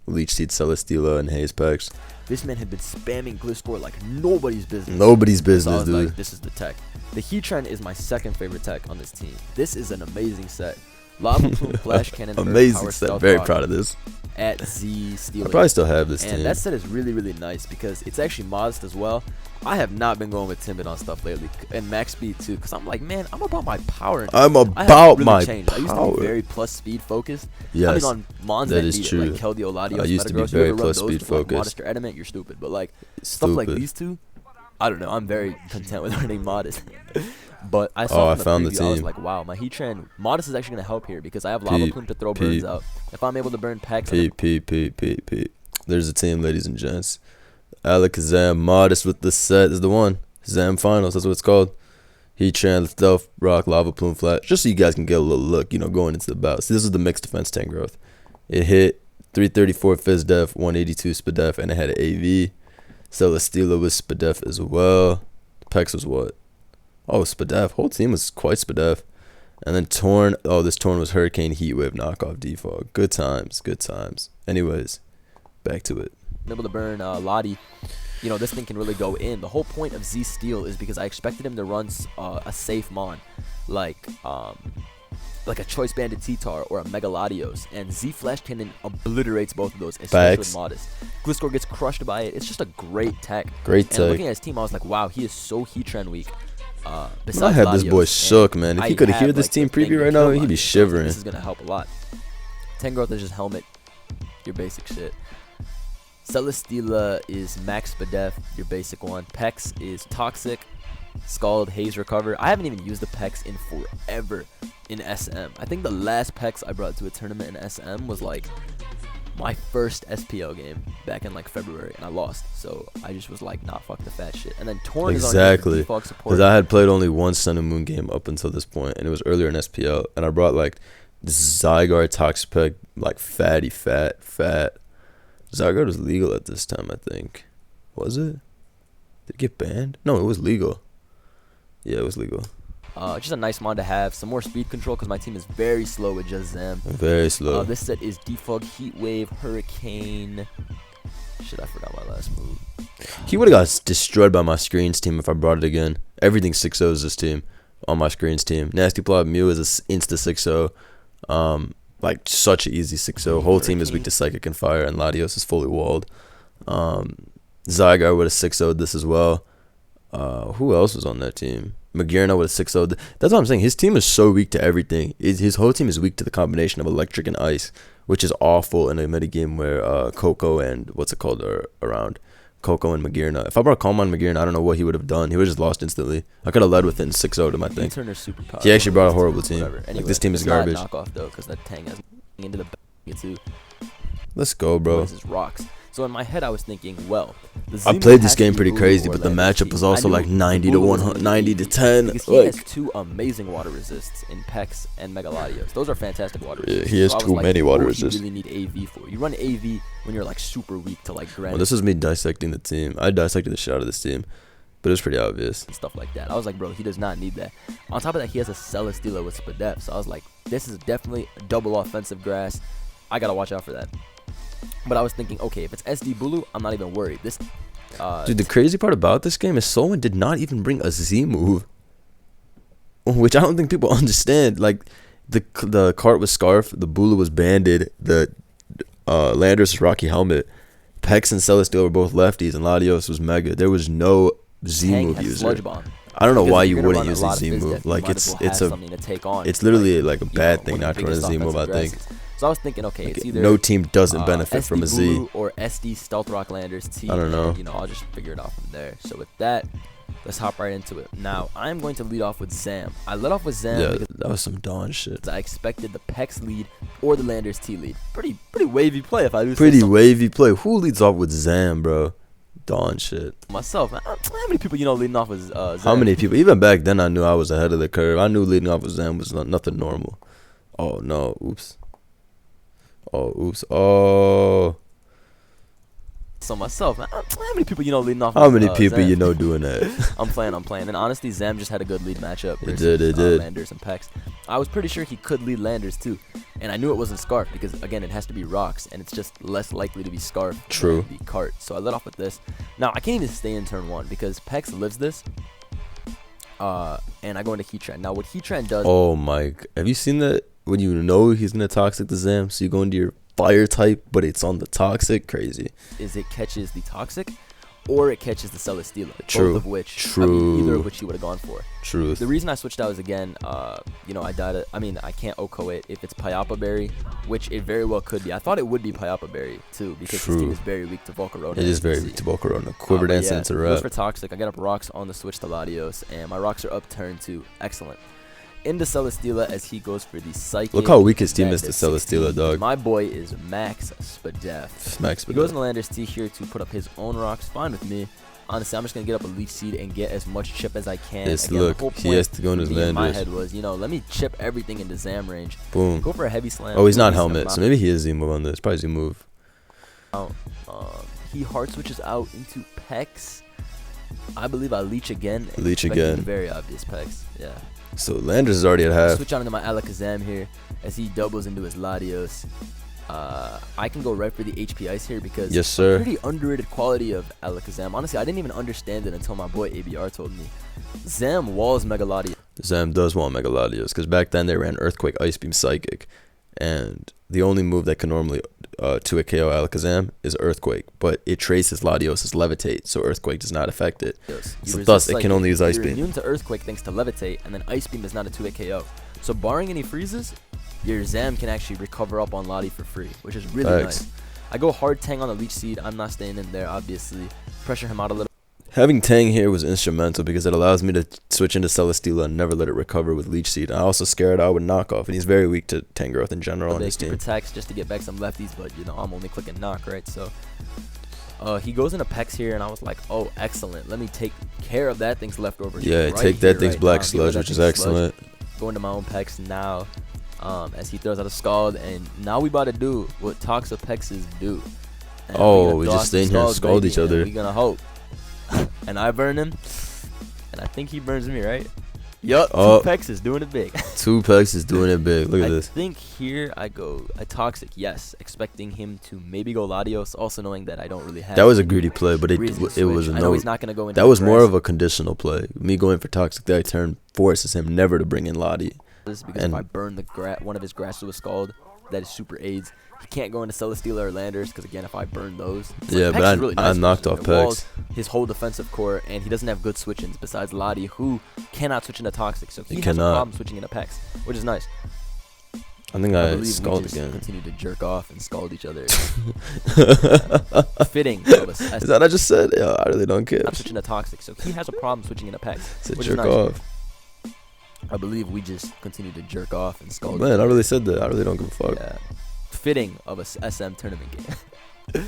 Leech Seed, Celesteela, and Haze Pex. This man had been spamming Gliscor like nobody's business. Nobody's business, so I was dude. Like, this is the tech. The Heatran is my second favorite tech on this team. This is an amazing set. Lava Plume, Flash Cannon, amazing Power, set. Stealth Very Rock proud of this. At Z Steel. I probably still have this team. And that set is really, really nice because it's actually Modest as well. I have not been going with Timid on stuff lately, and Max Speed too, because I'm like, man, I'm about my power. I'm about really my changed. power. I used to be very plus speed focused. Yes, I mean, on Mons that is true. Like Keldeo, Latios, I used to be very plus speed focused. Modest or Ediment, you're stupid. But like stuff like these two, I don't know. I'm very content with running Modest. But I saw from the preview, I was like, wow, my Heatran Modest is actually gonna help here because I have Lava Plume to throw burns out. If I'm able to burn Pex, there's a team, ladies and gents. Alakazam Modest with the set is the one. Zam Finals, that's what it's called. Heatran, Stealth, Rock, Lava Plume, Flash. Just so you guys can get a little look, going into the bout. See, this is the mixed defense Tangrowth. It hit 334 Fizz Def, 182 Spadef, and it had an AV. Celesteela was Spadef as well. Pex was what? Oh, Spadef. Whole team was quite Spadef. And then Torn. Oh, this Torn was Hurricane, Heatwave, knockoff, Defog. Good times. Good times. Anyways, back to it. Able to burn Lottie. You know, this thing can really go in. The whole point of Z Steel is because I expected him to run a safe Mon. Like a Choice Bandit T-Tar or a Mega Latios. And Z Flash Cannon obliterates both of those, especially with Modest. Gliscor gets crushed by it. It's just a great tech. Great tech. And looking at his team, I was like, wow, he is so Heatran weak. Besides I had Latios, this boy shook, man. If he could hear this team preview right now, he'd be shivering. This is going to help a lot. 10 growth is just helmet. Your basic shit. Celesteela is Max Spadef, your basic one. Pex is Toxic. Scald, Haze, Recover. I haven't even used the Pex in forever in SM. I think the last Pex I brought to a tournament in SM was like my first SPL game back in like February, and I lost. So I just was like, nah, fuck the fat shit. And then Torn is on default support. Because I had played only one Sun and Moon game up until this point, and it was earlier in SPL. And I brought like Zygarde, Toxapex, like fatty, fat. Zygarde was legal at this time, I think. Was it? Did it get banned? No, it was legal. Yeah, it was legal. Just a nice mod to have. Some more speed control because my team is very slow with just Zam. Very slow. This set is Defog, Heat Wave, Hurricane. Shit, I forgot my last move. He would have got destroyed by my screens team if I brought it again. Everything 6-0s this team on my screens team. Nasty Plot Mew is an insta 6-0. Like such an easy 6-0. Whole team is weak to Psychic and Fire, and Latios is fully walled. Zygarde would have 6-0'd this as well. Who else was on that team? Magirna would have 6-0'd. That's what I'm saying. His team is so weak to everything. His whole team is weak to the combination of electric and ice, which is awful in a metagame where Coco and what's it called are around. Coco and Magirna. If I brought Calm on Magirna, I don't know what he would have done. He would have just lost instantly. I could have led within 6-0 to my thing. He actually brought a horrible team. Anyway, like, this team is garbage. Knockoff though, because that Tang has into the too. Let's go, bro. This is rocks. So in my head, I was thinking, well, I played this game pretty crazy, but the matchup was also like 90 to 100, 90 to 10. Because he has two amazing water resists in Pex and Mega Latios. Those are fantastic water resists. Yeah, he has too many water resists. You really need AV for. You run AV when you're like super weak to like Granite. Well, this was me dissecting the team. I dissected the shit out of this team, but it was pretty obvious. And stuff like that. I was like, bro, he does not need that. On top of that, he has a Celesteela with Spadef. So I was like, this is definitely a double offensive grass. I gotta watch out for that. But I was thinking, okay, if it's SD Bulu, I'm not even worried. This, dude, the crazy part about this game is Solon did not even bring a Z move, which I don't think people understand. Like, the cart was Scarf, the Bulu was Banded, the Landers was Rocky Helmet, Pex and Celesteela were both lefties, and Latios was Mega. There was no Z move user. I don't know why you wouldn't use a Z move. Like, it's literally like a bad thing not to run a Z move, I think. So I was thinking, okay, it's either no team doesn't benefit from a Z or SD Stealth Rock Landers T. I don't know. And, I'll just figure it out from there. So with that, let's hop right into it. Now I'm going to lead off with Zam. I led off with Zam. Yeah, because that was some Dawn shit. I expected the Pex lead or the Landers T lead. Pretty wavy play if I do. Pretty wavy play. Who leads off with Zam, bro? Dawn shit. Myself. How many people leading off with Zam? How many people? Even back then, I knew I was ahead of the curve. I knew leading off with Zam was nothing normal. Oh no! Oops. Oh, oops. Oh. So myself, how many people leading off? How many people Zam? Doing that? I'm playing. And honestly, Zam just had a good lead matchup. It did. Landers and Pex. I was pretty sure he could lead Landers too, and I knew it wasn't Scarf because again, it has to be rocks, and it's just less likely to be Scarf. True. Than be Cart. So I let off with this. Now I can't even stay in turn 1 because Pex lives this. And I go into Heatran. Now what Heatran does? Oh my! Have you seen that? When you know he's gonna toxic the Zam, so you go into your fire type, but it's on the toxic. Crazy. Is it catches the toxic, or it catches the Celesteela? True. Both of which. True. Either of which he would have gone for. Truth. The reason I switched out is again, I died. I can't Oko it if it's Pyapa Berry, which it very well could be. I thought it would be Pyapa Berry too because his team is very weak to Volcarona. It is very weak to Volcarona. Quiver Dance into Rep. Goes for toxic. I get up rocks on the switch to Latios, and my rocks are up turn 2. Excellent. Into Celesteela as he goes for the Psychic. Look how weak his team is to Celesteela, dog. My boy is Max Spadef. He goes in the Landers T here to put up his own rocks. Fine with me. Honestly, I'm just going to get up a Leech Seed and get as much chip as I can. Again, he has to go in his Landers. My head was, let me chip everything into Zam range. Boom. Go for a heavy slam. Oh, he's not Helmet, so maybe he is Z move on this. Probably Z move. He hard switches out into Pex. I believe I leech again. Leech again. Very obvious pecs. Yeah. So Landers is already at half. Switch on into my Alakazam here as he doubles into his Latios. I can go right for the HP Ice here because yes, sir. Pretty underrated quality of Alakazam. Honestly, I didn't even understand it until my boy ABR told me. Zam walls Mega Latios. Zam does want Mega Latios because back then they ran Earthquake, Ice Beam, Psychic, and the only move that can normally 2-hit KO Alakazam is Earthquake, but it traces Latios' Levitate, so Earthquake does not affect it. So thus, it can only use Ice Beam. You're immune to Earthquake thanks to Levitate, and then Ice Beam is not a 2-hit KO. So barring any freezes, your Zam can actually recover up on Lati for free, which is really nice. I go hard Tang on the Leech Seed. I'm not staying in there, obviously. Pressure him out a little. Having Tang here was instrumental because it allows me to switch into Celesteela and never let it recover with Leech Seed. I also scare it out with Knockoff, and he's very weak to Tangrowth in general on his team. Protects just to get back some lefties, but you know I'm only clicking Knock, right? So he goes into Pex here, and I was like, oh, excellent. Let me take care of that thing's leftovers. Yeah, right take that thing's Black Sludge, which is excellent. Go into my own Pex now. As he throws out a Scald, and now we about to do what Toxic Pexes do. And we just stay in here and Scald each other. We're gonna hope. And I burn him, and I think he burns me, right? Yup, 2 Pexes doing it big. 2 Pexes doing it big. Look at this. I think here I go a Toxic, yes, expecting him to maybe go Latios, also knowing that I don't really have. That was a greedy play, but it was a I know he's not gonna go into. That was more of a conditional play. Me going for Toxic that turn forces him never to bring in Lati. Because if I burn one of his grass with a Scald, that is super aids. He can't go into Celesteela or Landers because again, if I burn those, yeah, but I knocked off Pex. His whole defensive core, and he doesn't have good switch-ins besides Lati, who cannot switch into Toxic, so he has a problem switching into Pex, which is nice. I think I Scald again. Continue to jerk off and Scald each other. Fitting. Is that what I just said? Yeah, I really don't care. I'm switching to Toxic, so he has a problem switching into Pex. Which jerk off. I believe we just continue to jerk off and Scald. Man, I really said that. I really don't give a fuck. Yeah. Fitting of a SM tournament game.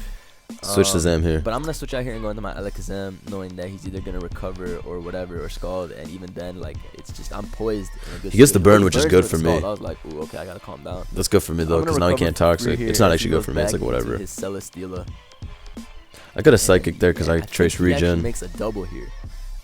Switch to Zam here. But I'm gonna switch out here and go into my Alakazam, knowing that he's either gonna recover or whatever or Scald, and even then, like, it's just I'm poised. He gets the burn, which is good for me. I was like, ooh, okay, I gotta calm down. That's good for me though, because now he can't Toxic. It's not actually good for me. It's like whatever. His Celesteela. I got a Psychic there because I trace regen. He makes a double here.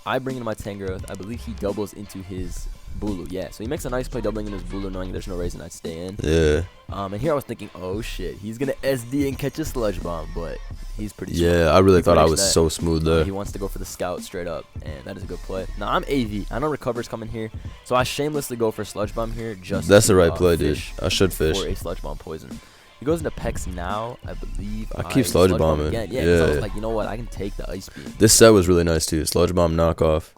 I bring in my Tangrowth. I believe he doubles into his Bulu. Yeah, so he makes a nice play doubling in his Bulu, knowing there's no reason I'd stay in. Yeah. And here I was thinking, oh shit, he's gonna SD and catch a Sludge Bomb, but he's pretty smart. Yeah, I really thought I was so smooth there. He wants to go for the Scout straight up, and that is a good play. Now I'm AV. I know Recover's coming here, so I shamelessly go for Sludge Bomb here. That's the right play, dude. I should fish. For a Sludge Bomb poison. He goes into Pex now, I believe. I keep Sludge Bombing. Again. Yeah, I was like, you know what, I can take the Ice Beam. This set was really nice too. Sludge Bomb knockoff.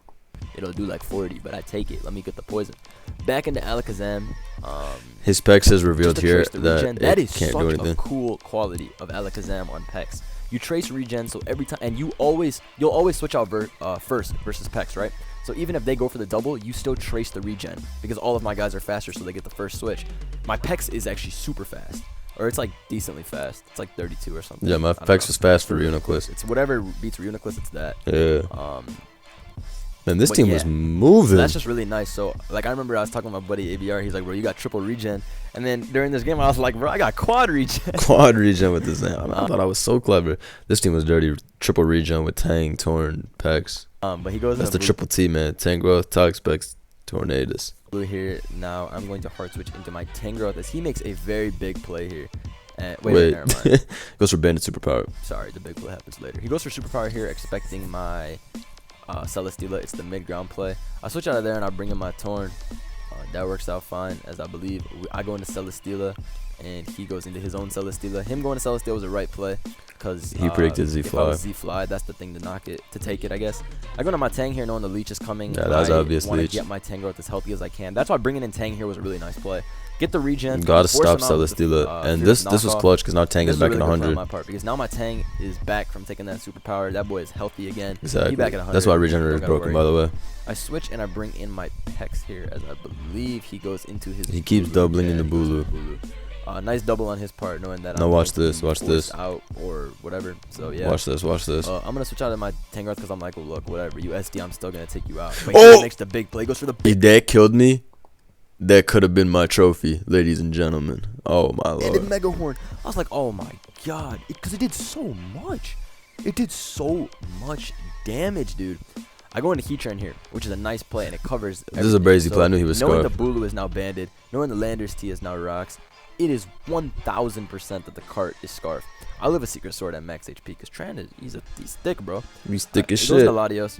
It'll do like 40, but I take it. Let me get the poison. Back into Alakazam. His Pex is revealed here that is can't such do anything. A cool quality of Alakazam on Pex. You trace regen, so every time, and you'll always switch out first versus Pex, right? So even if they go for the double, you still trace the regen because all of my guys are faster, so they get the first switch. My Pex is actually super fast. Or it's like decently fast. It's like 32 or something. Yeah, my Pex was fast for Reuniclus. It's whatever beats Reuniclus, it's that. Yeah. Man, this team was moving. So that's just really nice. So, like, I remember I was talking with my buddy ABR. He's like, bro, you got triple regen. And then during this game, I was like, bro, I got quad regen. Quad regen with this name. I thought I was so clever. This team was dirty. Triple regen with Tang, Torn, Pex. But he goes. That's the triple T, man. Tangrowth, Toxpex, Tornadus. Blue here. Now I'm going to hard switch into my Tangrowth as he makes a very big play here. Wait, never mind. Goes for Bandit Superpower. Sorry, the big play happens later. He goes for Superpower here, expecting my Celesteela. It's the mid-ground play. I switch out of there and I bring in my Torn. That works out fine, as I believe. I go into Celesteela, and he goes into his own Celesteela. Him going to Celesteela was the right play, because he predicted Z-Fly. Z-Fly, that's the thing to take it, I guess. I go into my Tang here knowing the Leech is coming. Yeah, that's obvious. I want to get my Tangrowth as healthy as I can. That's why bringing in Tang here was a really nice play. Get the regen. Gotta stop Celesteela. And this was clutch because now Tang is back at 100. On my part, because now my Tang is back from taking that superpower. That boy is healthy again. Exactly. He back at 100. That's why Regenerator is broken, by the way. I switch and I bring in my Pex here, as I believe he goes into his. He keeps doubling into Bulu. Nice double on his part, knowing that. No, watch this. Watch this. Out or whatever. So yeah. Watch this. Watch this. I'm gonna switch out of my Tangrowth because I'm like, well, look, whatever. You SD, I'm still gonna take you out. But he makes the big play. He goes for the big. If that killed me, that could have been my trophy, ladies and gentlemen. Oh my lord. And the Mega Horn. I was like, oh my god, because it did so much. It did so much damage, dude. I go into Heatran here, which is a nice play, and it covers everything. This is a crazy play. I knew he was Knowing scarred. the Bulu is now banded, knowing the Landers T is now rocks, it is 1,000% that the cart is scarf. I live a Secret Sword at max HP because Tran he's thick, bro. He's thick as shit. Goes to Latios.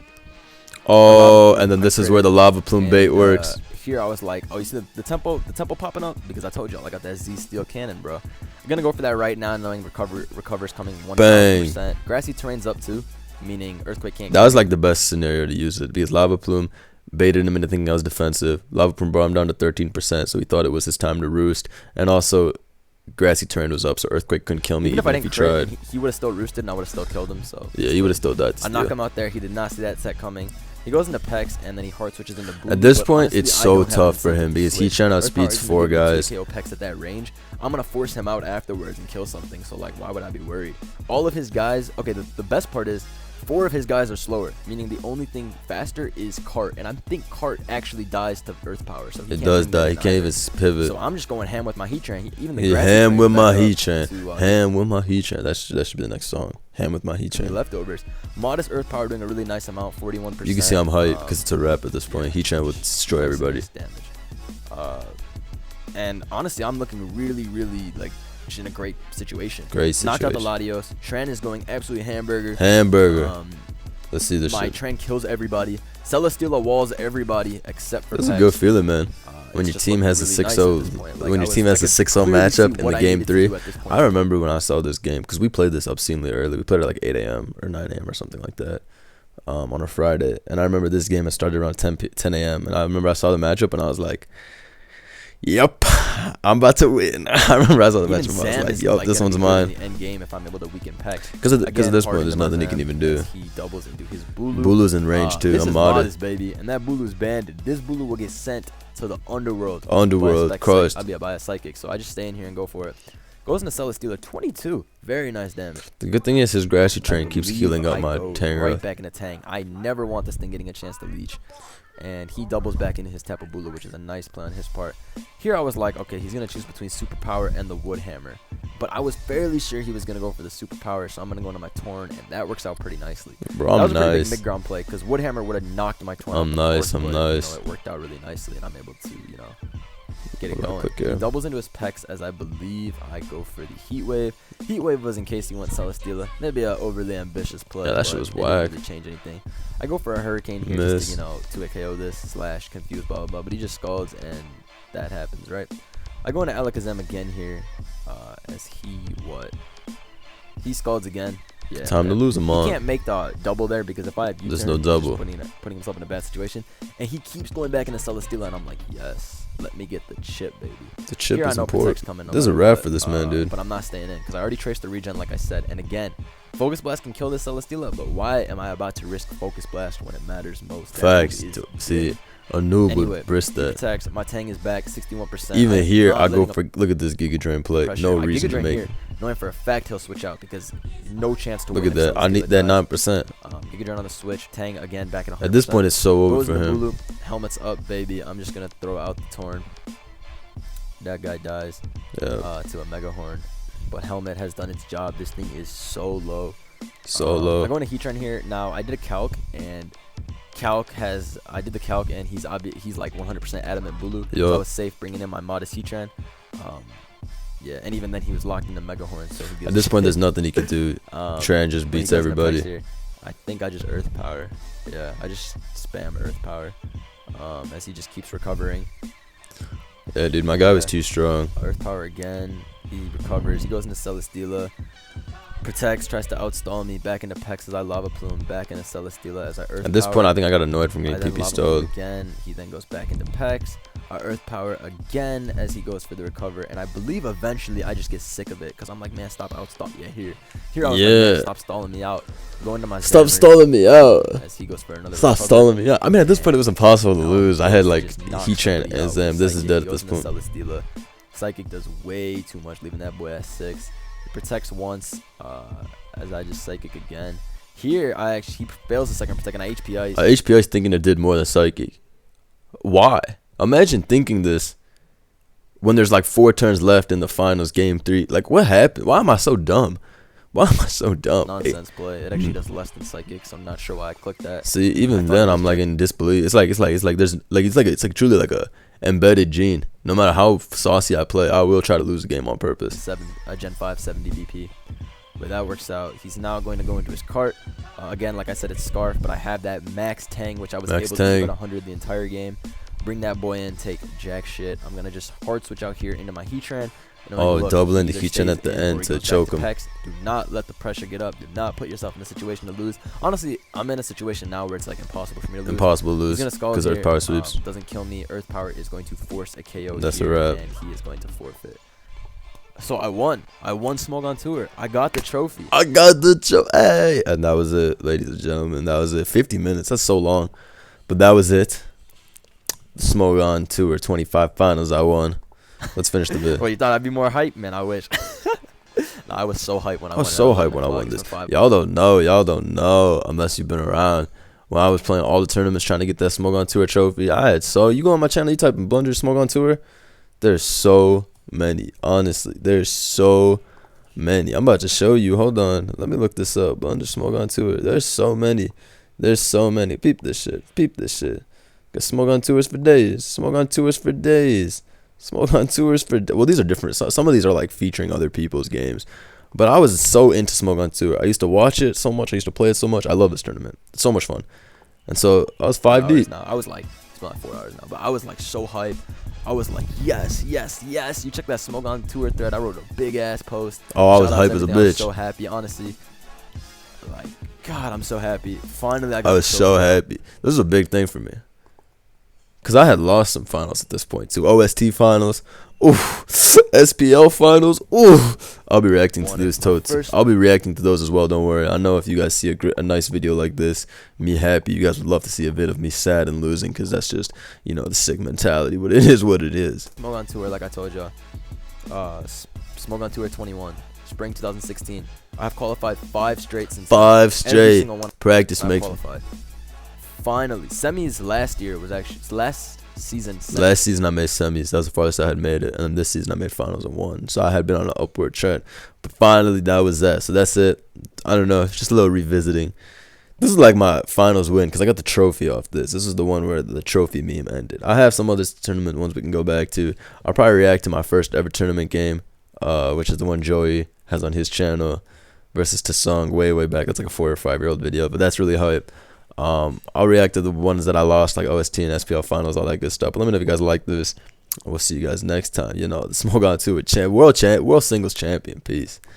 Oh, and then this is where the lava plume bait works. Here I was like, oh, you see the tempo popping up? Because I told y'all I got that Z Steel Cannon, bro. I'm going to go for that right now, knowing recover's coming 100%. Grassy terrain's up too, meaning Earthquake can't. That was like the best scenario to use it because Lava Plume baited him into thinking I was defensive. Lava Plume brought him down to 13%, so he thought it was his time to roost. And also, Grassy terrain was up, so Earthquake couldn't kill me even if he tried. He would have still roosted, and I would have still killed him. So yeah, he would have still died. I knock him out there. He did not see that set coming. He goes into Pex, and then he hard switches into Bulu. At this point, honestly, it's so tough for him because Heatran outspeeds 4 guys. KO Pex at that range. I'm going to force him out afterwards and kill something, so like, why would I be worried? All of his guys, okay, the best part is 4 of his guys are slower, meaning the only thing faster is Cart, and I think Cart actually dies to Earth Power. So it does die. He can't even pivot. So I'm just going ham with my Heatran. Even the ham with my Heatran. Ham with my Heatran. That should be the next song. Ham with my Heatran. Leftovers. Modest Earth Power doing a really nice amount, 41%. You can see I'm hyped because it's a wrap at this point. Heatran would destroy everybody. Damage. And honestly, I'm looking really, really like in a great situation. Knocked out the Latios. Tran is going absolutely hamburger. Let's see this shit. My Tran kills everybody. Celesteela walls everybody except for That's a good feeling, man. When your team has a 6-0, when your team has a 6-0 matchup in the game 3. I remember when I saw this game because we played this obscenely early. We played it like 8 a.m. or 9 a.m. or something like that on a Friday. And I remember this game had started around 10 a.m. And I remember I saw the matchup and I was like, yep, I'm about to win. I remember I saw the matchup and I was like, yep, this one's mine. End game if I'm able to weaken Pex. Because at this point, there's nothing he can even do. He doubles into his Bulu. Bulu's in range too. This I'm is modest, baby, and that Bulu's banded. This Bulu will get sent to the underworld. Crushed. I'll be by a psychic, so I just stay in here and go for it. Goes into Celesteela, 22. Very nice damage. The good thing is his Grassy Train keeps healing up my Tang. Right back in the Tang. I never want this thing getting a chance to leech. And he doubles back into his Tapu Bulu, which is a nice play on his part. Here I was like, okay, he's going to choose between Superpower and the Wood Hammer. But I was fairly sure he was going to go for the Superpower, so I'm going to go into my Torn, and that works out pretty nicely. Bro, that was a pretty big mid-ground play, because Wood Hammer would have knocked my Torn. I'm nice. You know, it worked out really nicely, and I'm able to, get it going. He doubles into his Pex as I believe I go for the Heat Wave. Heat Wave was in case you want Celesteela. Maybe an overly ambitious play. Yeah, that shit was whack. Didn't really change anything. I go for a Hurricane here just to, to KO this / confuse blah, blah, blah. But he just scalds and that happens, right? I go into Alakazam again here as he scalds again. Yeah, time to lose him on. He can't make the double there because if I had there's no double. Putting himself in a bad situation. And he keeps going back into Celesteela, and I'm like, yes, let me get the chip, baby. The chip is important. This is a wrap for this man, dude. But I'm not staying in because I already traced the regen, like I said. And again, Focus Blast can kill this Celesteela, but why am I about to risk Focus Blast when it matters most? Facts. See, a noob would risk that. Attacks, my Tang is back 61%. Even here, I go for look at this Giga Drain play. No reason to make. Knowing for a fact he'll switch out because no chance to win. Look at that. I need that 9%. Giga Drain on the switch. Tang again back at 100%. At this point, it's so over for him. Bulu, helmet's up, baby. I'm just gonna throw out the Torn. That guy dies to a Mega Horn. But Helmet has done its job. This thing is so low. I'm going to Heatran here. Now, I did a calc, and I did the calc, and he's like 100% adamant Bulu. So I was safe bringing in my modest Heatran. Yeah, and even then he was locked into Mega Horn. So at this point, there's nothing he can do. Tran just beats everybody. I think I just Earth Power. Yeah, I just spam Earth Power as he just keeps recovering. Yeah, dude, my guy was too strong. Earth Power again. He recovers. He goes into Celesteela. Protects, tries to outstall me. Back into Pex as I Lava Plume. Back into Celesteela as I Earth Power. At this point, I think I got annoyed from getting PP stalled. Again, he then goes back into Pex. Earth Power again as he goes for the recover. And I believe eventually I just get sick of it because I'm like, man, stop outstall. Yeah, here I was like, man, stop stalling me out. Going to my stalling me out. As he goes for another Stop recover. Stalling me out. I mean, at this point, it was impossible to lose. I had like Heatran and Zam. This is dead at this point. Celesteela. Psychic does way too much, leaving that boy at 6. He protects once as I just Psychic again. Here, he fails the second protect, and I HPI. HPI's thinking it did more than Psychic. Why? Imagine thinking this when there's like 4 turns left in the finals, game 3. Like, what happened? Why am I so dumb? Why am I so dumb? Nonsense play. It actually does less than psychic, so I'm not sure why I clicked that. See, even then I'm like in disbelief. It's like it's like truly like a embedded gene. No matter how saucy I play, I will try to lose the game on purpose. Gen 5 70 BP. But that works out. He's now going to go into his cart. Again, like I said, it's Scarf, but I have that max Tang, which I was able to do at 100 the entire game. Bring that boy in, take jack shit. I'm going to just hard switch out here into my Heatran. Doubling the Heatran at the end to choke him. Do not let the pressure get up. Do not put yourself in a situation to lose. Honestly, I'm in a situation now where it's like impossible for me to lose. Impossible to lose because Earth Power sweeps. Doesn't kill me. Earth Power is going to force a KO. That's a wrap. And he is going to forfeit. So I won. I won Smogon Tour. I got the trophy. Hey! And that was it, ladies and gentlemen. That was it. 50 minutes. That's so long. But that was it. The Smogon Tour 25 finals. I won. Let's finish the vid. Well, you thought I'd be more hype, man? I wish. No, I was so hyped when I won. I was so hyped when I won this. Y'all don't know unless you've been around. When I was playing all the tournaments trying to get that Smogon Tour trophy, you go on my channel, you type in blunder Smogon Tour. There's so many. Honestly, there's so many. I'm about to show you. Hold on. Let me look this up. Blunder Smogon Tour. There's so many. Peep this shit. Got Smogon Tours for days. Smogon Tours for well, these are different. Some of these are like featuring other people's games, but I was so into Smogon Tour. I used to watch it so much. I used to play it so much. I love this tournament. It's so much fun. And so I was 5 deep. I was like, it's been like 4 hours now, but I was like so hyped. I was like, yes. You check that Smogon Tour thread. I wrote a big ass post. Oh, I was hyped as a bitch. I was so happy, honestly. Like, God, I'm so happy. Finally, I was so happy. This is a big thing for me. Because I had lost some finals at this point, too. OST finals. Oof. SPL finals. Oof. I'll be reacting to those totes. I'll be reacting to those as well. Don't worry. I know if you guys see a nice video like this, me happy, you guys would love to see a bit of me sad and losing because that's just, the sick mentality. But it is what it is. Smogon Tour, like I told y'all. Smogon Tour 21. Spring 2016. I've qualified 5 straight since. 5 straight. Practice makes me. Finally, semis last year was actually last season. Last season I made semis. That was the farthest I had made it, and then this season I made finals and won. So I had been on an upward trend, but finally that was that. So that's it. I don't know. It's just a little revisiting. This is like my finals win because I got the trophy off this. This is the one where the trophy meme ended. I have some other tournament ones we can go back to. I'll probably react to my first ever tournament game, which is the one Joey has on his channel versus Tasong way back. It's like a 4 or 5-year-old video, but that's really hype. I'll react to the ones that I lost, like OST and SPL finals, all that good stuff. But let me know if you guys like this. We'll see you guys next time. The Smogon Tour world singles champion. Peace.